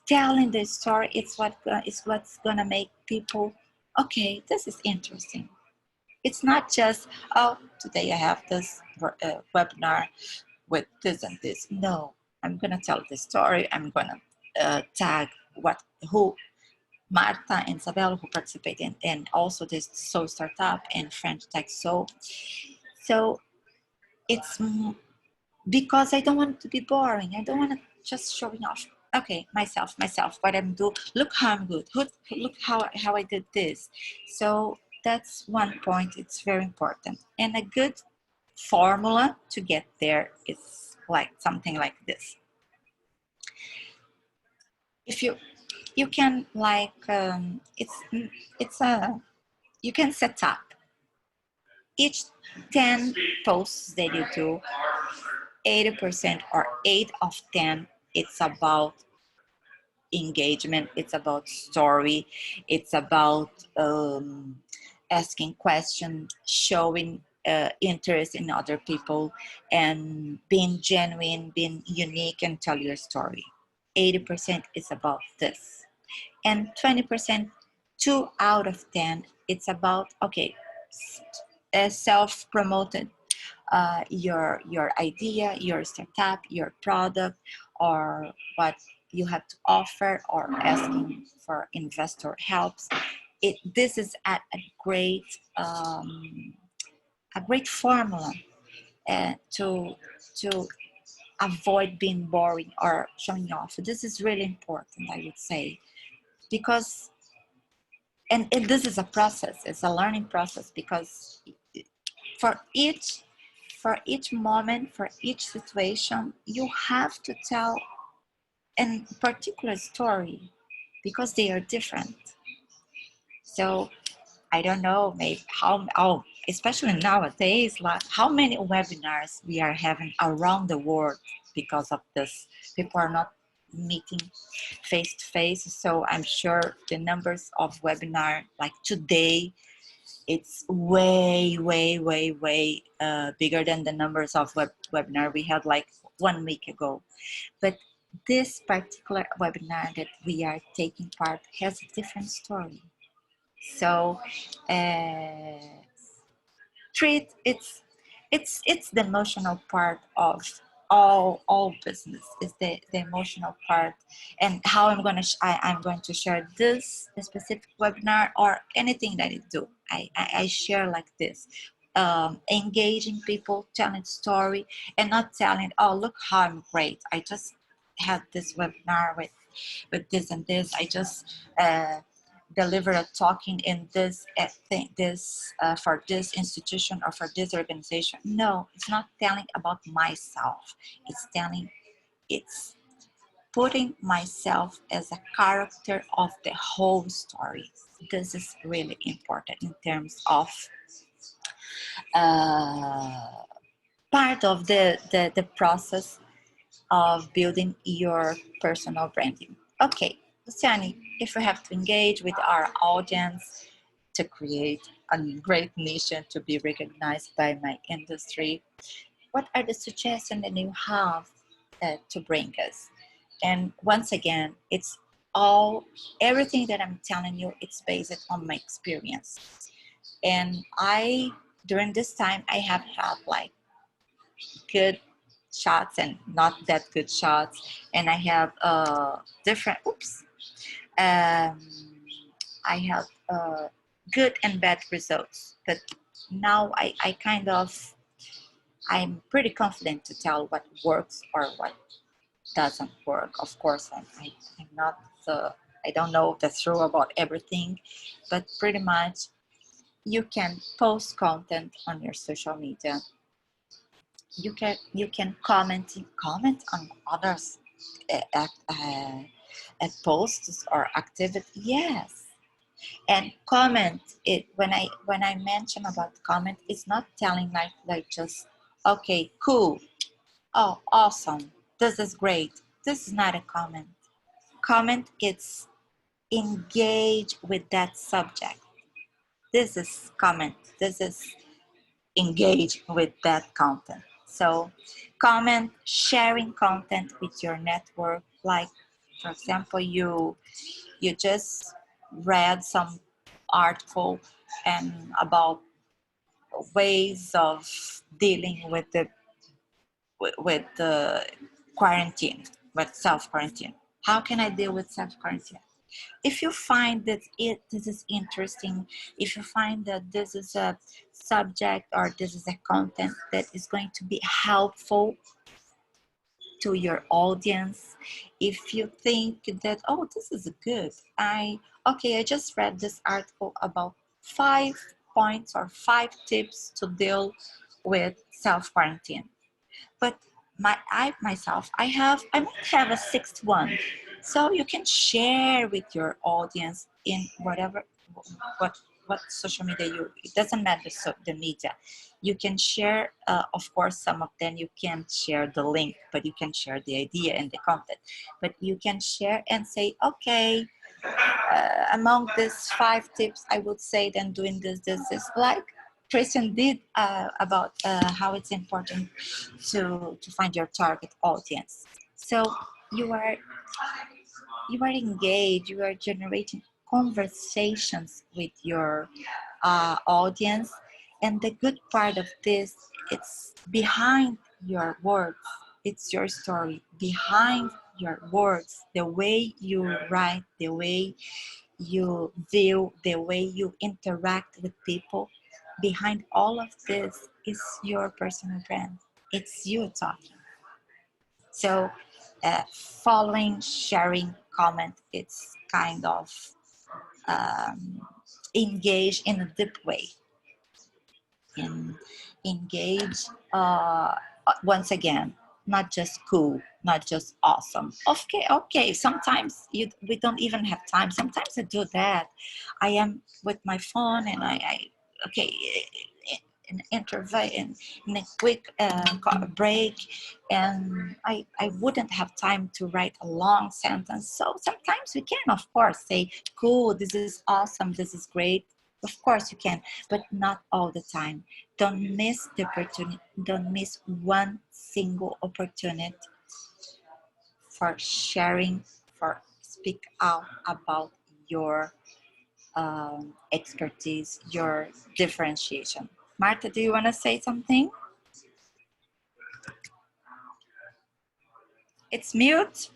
telling the story, it's what's gonna make people, okay, this is interesting. It's not just, oh, today I have this webinar with this and this. No, I'm gonna tell the story. I'm gonna tag who Marta and Isabel, who participate in, and also this Soul Startup and French Tech Soul. So it's because I don't want it to be boring. I don't want to just showing off. Okay, myself, what I'm doing. Look how I'm good. Look how I did this. So that's one point. It's very important, and a good formula to get there is like something like this. If you can like you can set up each 10 posts that you do, 80% or 8 of 10, it's about engagement, it's about story, it's about asking questions, showing interest in other people, and being genuine, being unique, and tell your story. 80% is about this, and 20%, 2 out of 10, it's about, okay, self-promoted, your idea, your startup, your product, or what you have to offer, or asking for investor helps. this is a great formula to avoid being boring or showing off. This is really important, I would say, because this is a process. It's a learning process, because for each moment, for each situation, you have to tell a particular story, because they are different. So I don't know, maybe especially nowadays, like how many webinars we are having around the world because of this. People are not meeting face to face. So I'm sure the numbers of webinar like today, it's way bigger than the numbers of webinar we had like 1 week ago. But this particular webinar that we are taking part has a different story. So treat it's the emotional part of all business, is the emotional part, and how I'm going to share this specific webinar or anything that I do. I share like this, engaging people, telling story, and not telling, oh, look how I'm great, I just had this webinar with this and this, I just deliver a talking in this for this institution or for this organization. No, it's not telling about myself. It's putting myself as a character of the whole story. This is really important in terms of part of the process of building your personal branding. Okay, Luciani, if we have to engage with our audience to create a great mission to be recognized by my industry, what are the suggestions that you have to bring us? And once again, it's everything that I'm telling you, it's based on my experience. And during this time, I have had like good shots and not that good shots, and I have different I have good and bad results, but now I'm pretty confident to tell what works or what doesn't work. Of course, I'm not I don't know the truth about everything, but pretty much you can post content on your social media. You can comment on others posts or activity. Yes, and comment it. When I mention about comment, it's not telling like just okay, cool, oh, awesome, this is great. This is not a comment. Comment, it's engage with that subject. This is comment. This is engage with that content. So comment, sharing content with your network. Like, for example, you just read some article and about ways of dealing with the quarantine, with self-quarantine. How can I deal with self-quarantine? If you find that this is interesting, if you find that this is a subject or this is a content that is going to be helpful to your audience, if you think that, oh, this is good, I just read this article about 5 points or 5 tips to deal with self-quarantine, but I might have a 6th one. So you can share with your audience in whatever what social media it doesn't matter, so the media you can share. Of course, some of them you can't share the link, but you can share the idea and the content. But you can share and say, okay, among these 5 tips, I would say then doing this, like Christian did about how it's important to find your target audience. So you are engaged, you are generating conversations with your audience. And the good part of this, it's behind your words. It's your story behind your words, the way you write, the way you view, the way you interact with people, behind all of this is your personal brand. It's you talking. So following, sharing, comment, it's kind of engage in a deep way. And engage, once again, not just cool, not just awesome. Okay, sometimes we don't even have time. Sometimes I do that. I am with my phone and I okay, an interview in a quick break, and I wouldn't have time to write a long sentence. So sometimes we can, of course, say, cool, this is awesome, this is great. Of course you can, but not all the time. Don't miss the opportunity. Don't miss one single opportunity for sharing, for speak out about your expertise, your differentiation. Marta, do you want to say something? It's mute.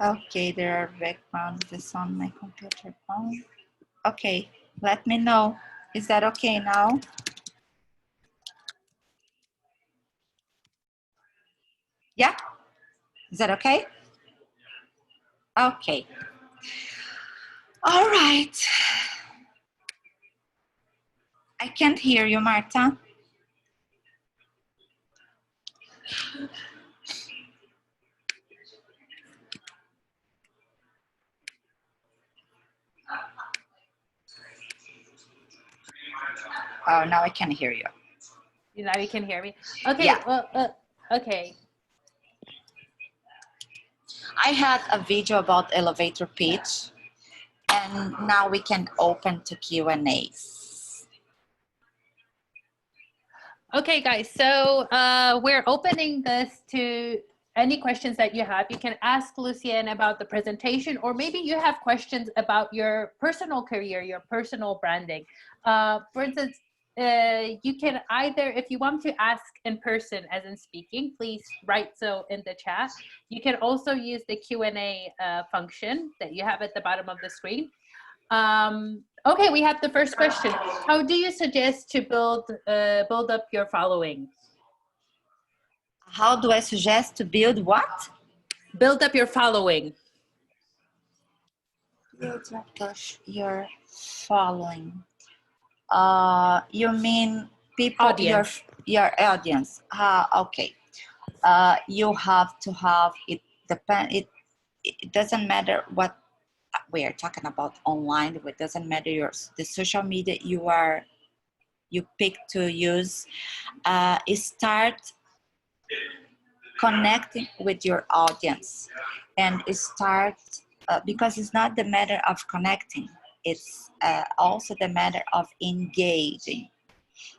Okay, there are background this on my computer phone. Okay, let me know. Is that okay now? Yeah? Is that okay? Okay. All right. I can't hear you, Marta. Oh, now I can hear you. Now you can hear me. Okay. Yeah. Well, okay. I had a video about elevator pitch, and now we can open to Q&As. Okay, guys. So we're opening this to any questions that you have. You can ask Luciana about the presentation, or maybe you have questions about your personal career, your personal branding. For instance, you can either, if you want to ask in person, as in speaking, please write so in the chat. You can also use the Q&A function that you have at the bottom of the screen. Okay, we have the first question. How do you suggest to build up your following? How do I suggest to build what? Build up your following. Build up your following. You mean people, Audience. your audience. Okay. You have to have it. It doesn't matter what we are talking about online. It doesn't matter the social media you pick to use. Start connecting with your audience, and start because it's not the matter of connecting. It's also the matter of engaging.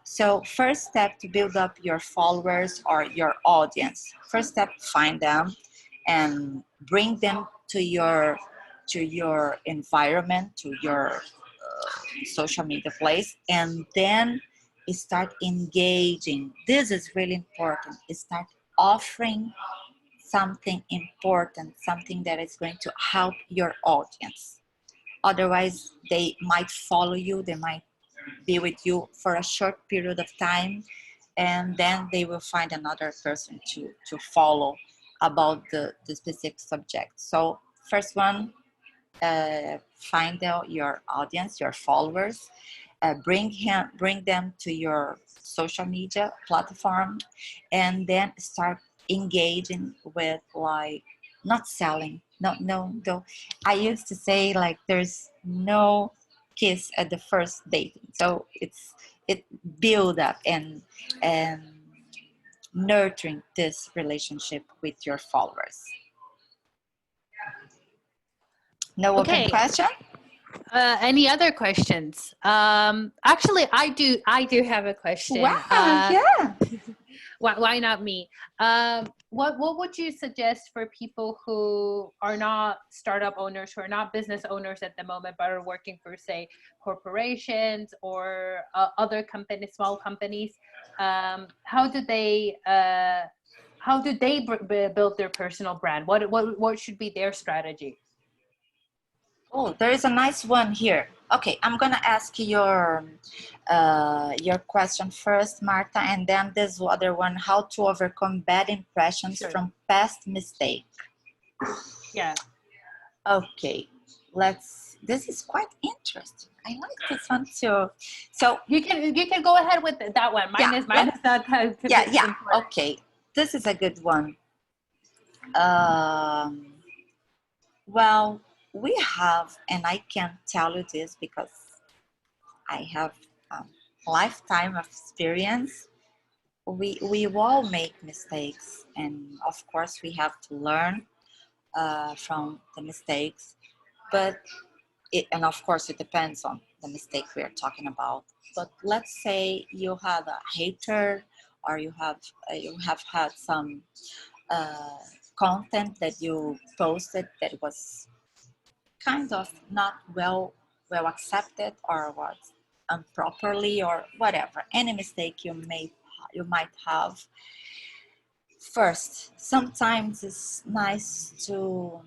So first step to build up your followers or your audience. First step, find them and bring them to your environment, to your social media place, and then start engaging. This is really important. Start offering something important, something that is going to help your audience. Otherwise, they might follow you, they might be with you for a short period of time, and then they will find another person to follow about the specific subject. So first one, find out your audience, your followers, bring them to your social media platform, and then start engaging with, like, not selling. No. I used to say, like, there's no kiss at the first date. So it build up and nurturing this relationship with your followers. No Okay. open question? Any other questions? Actually, I do have a question. Wow, yeah. Why not me? What would you suggest for people who are not startup owners, who are not business owners at the moment, but are working for, say, corporations or other companies, small companies? How do they build their personal brand? What should be their strategy? Oh, there is a nice one here. Okay, I'm gonna ask your question first, Marta, and then this other one: how to overcome bad impressions Sure. from past mistakes. Yeah. Okay, let's. This is quite interesting. I like this one too. So You can go ahead with that one. Mine is not that yeah. important. Okay, this is a good one. Um, well, we have, and I can tell you this because I have a lifetime of experience. We all make mistakes, and of course we have to learn from the mistakes. But and of course it depends on the mistake we are talking about. But let's say you had a hater, or you have had some content that you posted that was kind of not well accepted, or was improperly, or whatever, any mistake you might have. First, sometimes it's nice to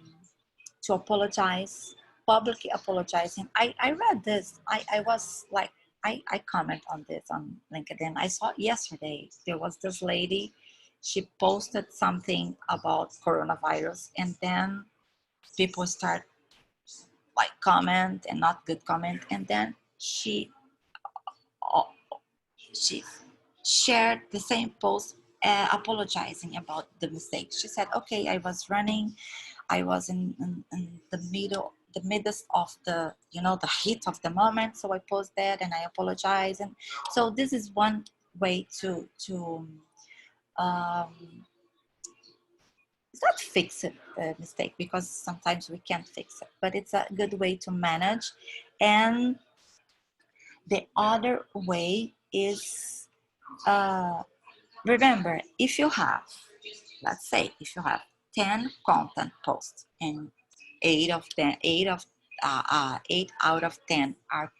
apologize, publicly apologizing. I read this. I was like, I comment on this on LinkedIn. I saw yesterday there was this lady. She posted something about coronavirus, and then people start like comment, and not good comment, and then uh, she shared the same post, apologizing about the mistake. She said, okay, I was running, I was in the midst of the, the heat of the moment, so I posted that and I apologize. And so this is one way to um, it's not fix it, the mistake, because sometimes we can't fix it, but it's a good way to manage. And the other way is, remember, if you have, let's say, if you have 10 content posts, and 8 out of 10 are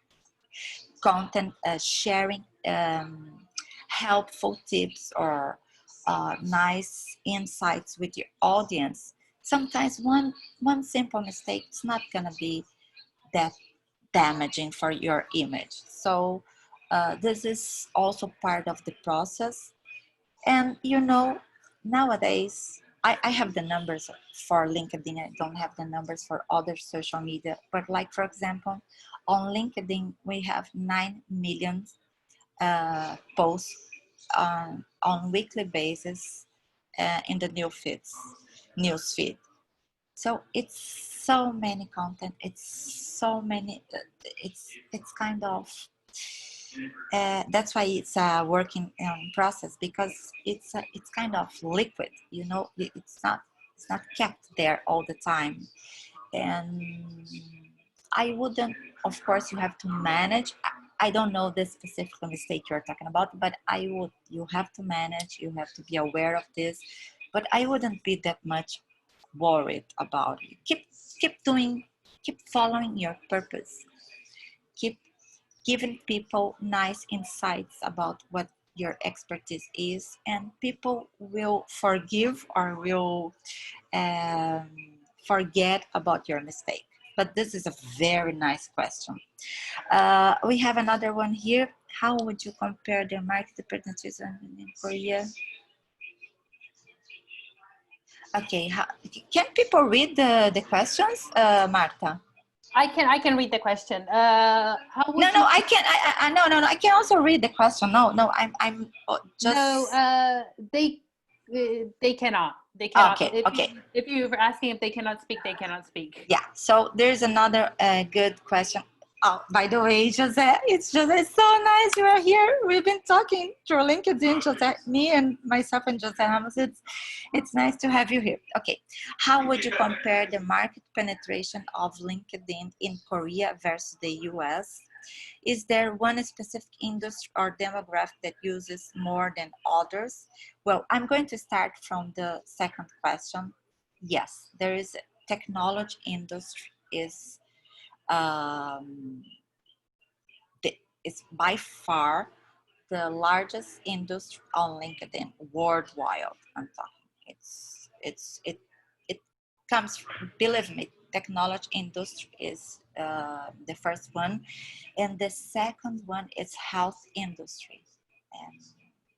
content sharing, helpful tips, or nice insights with your audience, sometimes one simple mistake is not gonna be that damaging for your image. So this is also part of the process. And nowadays, I have the numbers for LinkedIn. I don't have the numbers for other social media. But like, for example, on LinkedIn, we have 9 million posts on weekly basis in the news feed. So it's so many content. It's so many. It's kind of that's why it's a working process, because it's kind of liquid. It's not kept there all the time. And I wouldn't. Of course, you have to manage. I don't know the specific mistake you're talking about, but I would. You have to manage. You have to be aware of this. But I wouldn't be that much worried about it. Keep following your purpose. Keep giving people nice insights about what your expertise is, and people will forgive, or will um, forget about your mistake. But this is a very nice question. We have another one here. How would you compare the market opportunities in Korea? Okay, can people read the questions, Marta? I can read the question. How would No, I can't. No. I can also read the question. No, I'm just. No, they cannot. They cannot. Okay. If you're asking if they cannot speak, they cannot speak. Yeah. So there's another good question. Oh, by the way, Jose, it's so nice you are here. We've been talking through LinkedIn, Jose, me and myself and Jose Ramos. It's nice to have you here. Okay. How would you compare the market penetration of LinkedIn in Korea versus the US? Is there one specific industry or demographic that uses more than others? Well, I'm going to start from the second question. Yes, there is a technology industry um, is by far the largest industry on LinkedIn worldwide. I'm talking. It comes. Believe me, technology industry is the first one, and the second one is health industry, and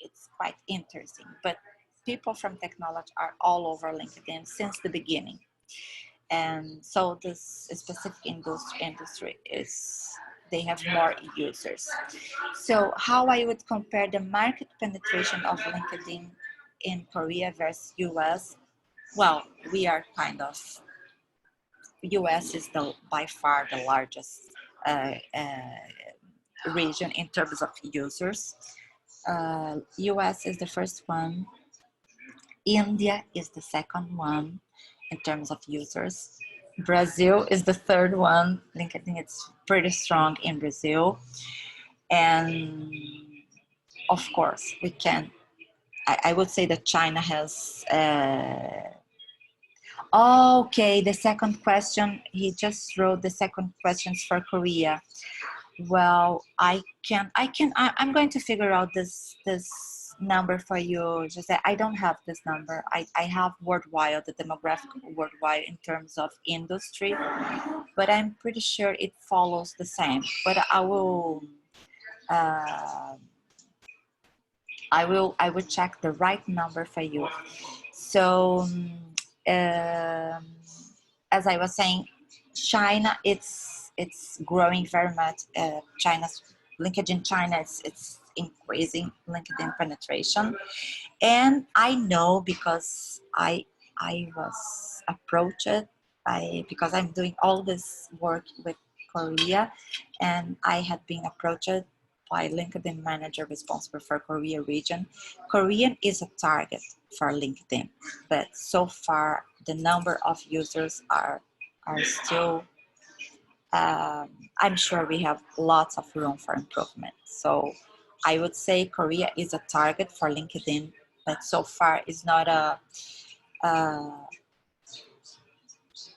it's quite interesting. But people from technology are all over LinkedIn since the beginning, and so this specific industry is they have more users. So how I would compare the market penetration of LinkedIn in Korea versus US? Well, we are kind of, US is by far the largest region in terms of users. US is the first one. India is the second one in terms of users. Brazil is the third one. LinkedIn it's pretty strong in Brazil. And of course, we can, I would say that China has, okay, the second question, he just wrote the second questions for Korea. Well, I'm going to figure out this number for you. Just that I don't have this number. I have worldwide, the demographic worldwide in terms of industry, but I'm pretty sure it follows the same. But I will check the right number for you. So as I was saying, China it's growing very much. China's LinkedIn China it's increasing LinkedIn penetration, and I know because I was approached because I'm doing all this work with Korea, and I had been approached by LinkedIn manager responsible for Korea region. Korean is a target for LinkedIn, but so far the number of users are still, I'm sure we have lots of room for improvement. So I would say Korea is a target for LinkedIn, but so far it's not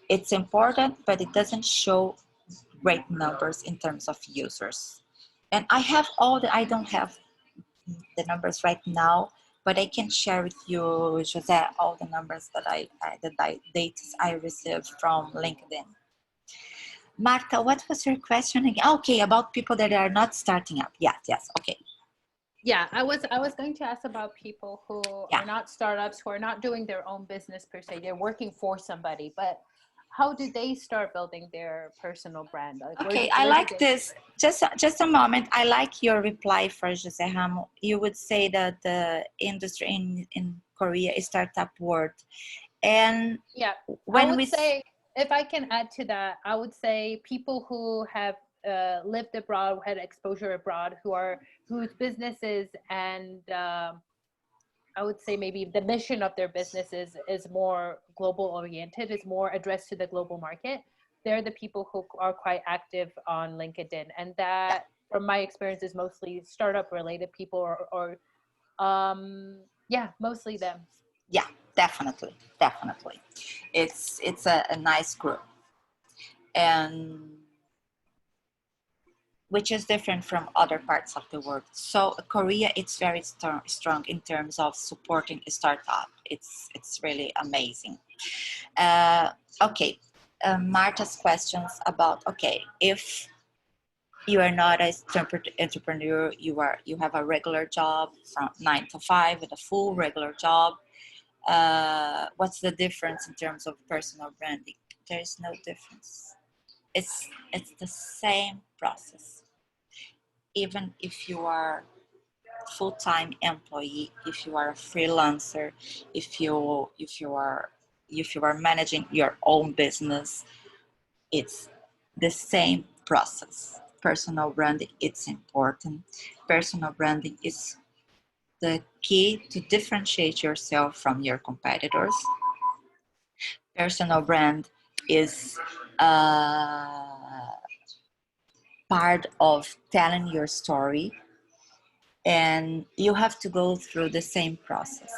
it's important, but it doesn't show great numbers in terms of users. And I don't have the numbers right now, but I can share with you, Jose, all the numbers that the data I received from LinkedIn. Marta, what was your question again? Okay, about people that are not starting up. Yes, okay. Yeah, I was going to ask about people who are not startups, who are not doing their own business per se. They're working for somebody, but how do they start building their personal brand? Like, okay, I like this. Just a moment. I like your reply for Jose Ramo. You would say that the industry in Korea is startup world. And yeah, when we say, if I can add to that, I would say people who have lived abroad, had exposure abroad, whose businesses and I would say maybe the mission of their business is more global oriented, is more addressed to the global market. They're the people who are quite active on LinkedIn, and that, from my experience, is mostly startup related people or mostly them. Yeah, definitely. It's a nice group, and which is different from other parts of the world. So Korea, it's very strong in terms of supporting a startup. It's really amazing. Okay, Marta's questions about, okay, if you are not an entrepreneur, you have a regular job from 9 to 5 with a full regular job. What's the difference in terms of personal branding? There is no difference. It's the same process. Even if you are full-time employee, if you are a freelancer, if you are managing your own business, it's the same process. Personal branding, it's important. Personal branding is the key to differentiate yourself from your competitors. Personal brand is part of telling your story, and you have to go through the same process.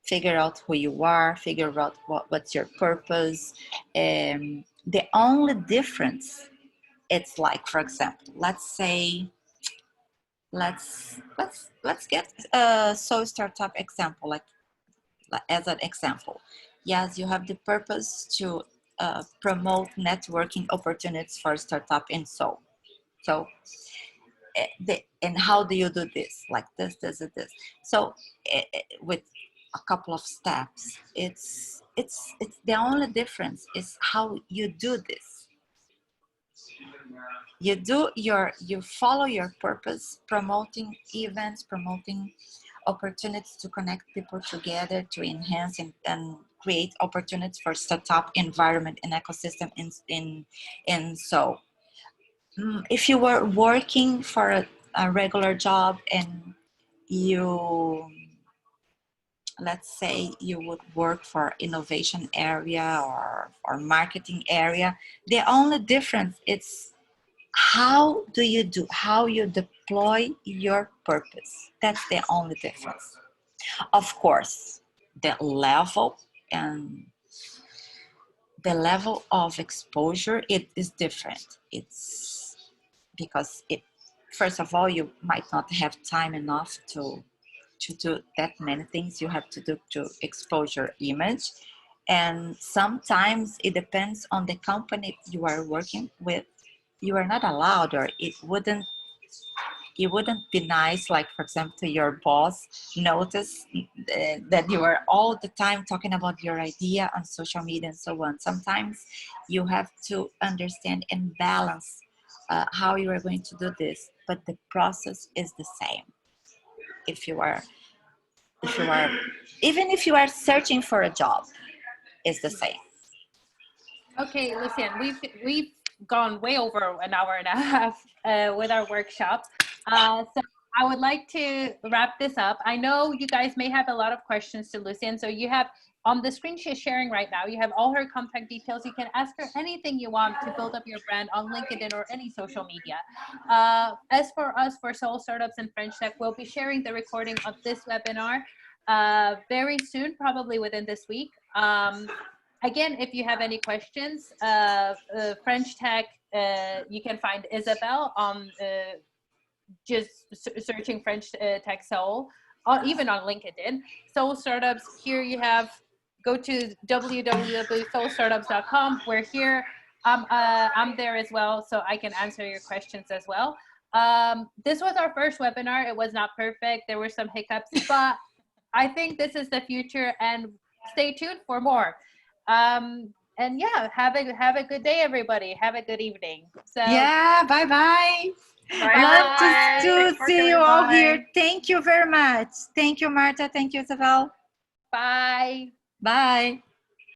Figure out who you are, figure out what's your purpose. The only difference, it's like, for example, let's say, let's get a Soul startup example, like as an example. Yes, you have the purpose to promote networking opportunities for startup in Seoul. So, and how do you do this? Like this. So, with a couple of steps, it's the only difference is how you do this. You follow your purpose, promoting events, promoting opportunities to connect people together, to enhance and create opportunities for startup environment and ecosystem in so if you were working for a regular job, and you, let's say you would work for innovation area or marketing area, the only difference is how you deploy your purpose. That's the only difference. Of course, the level and the level of exposure, it is different. It's because it, first of all, you might not have time enough to do that many things you have to do to expose your image. And sometimes it depends on the company you are working with. You are not allowed, or it wouldn't be nice, like, for example, your boss notice that you are all the time talking about your idea on social media and so on. Sometimes you have to understand and balance how you are going to do this, but the process is the same. If you are even if you are searching for a job, it's the same. Okay, listen, we've gone way over an hour and a half with our workshop. So I would like to wrap this up. I know you guys may have a lot of questions to Lucian. So you have on the screen she's sharing right now, you have all her contact details. You can ask her anything you want to build up your brand on LinkedIn or any social media. As for us, for Soul Startups and French Tech, we'll be sharing the recording of this webinar very soon, probably within this week. Again, if you have any questions, French Tech, you can find Isabel on just searching French Tech Soul, or even on LinkedIn. Soul Startups, here you have, go to www.soulstartups.com. We're here. I'm there as well, so I can answer your questions as well. This was our first webinar. It was not perfect. There were some hiccups, but I think this is the future, and stay tuned for more. And yeah, have a good day, everybody. Have a good evening. So Yeah, bye. Love to see you all here. Thank you very much. Thank you, Marta. Thank you, Isabel. Bye. Bye.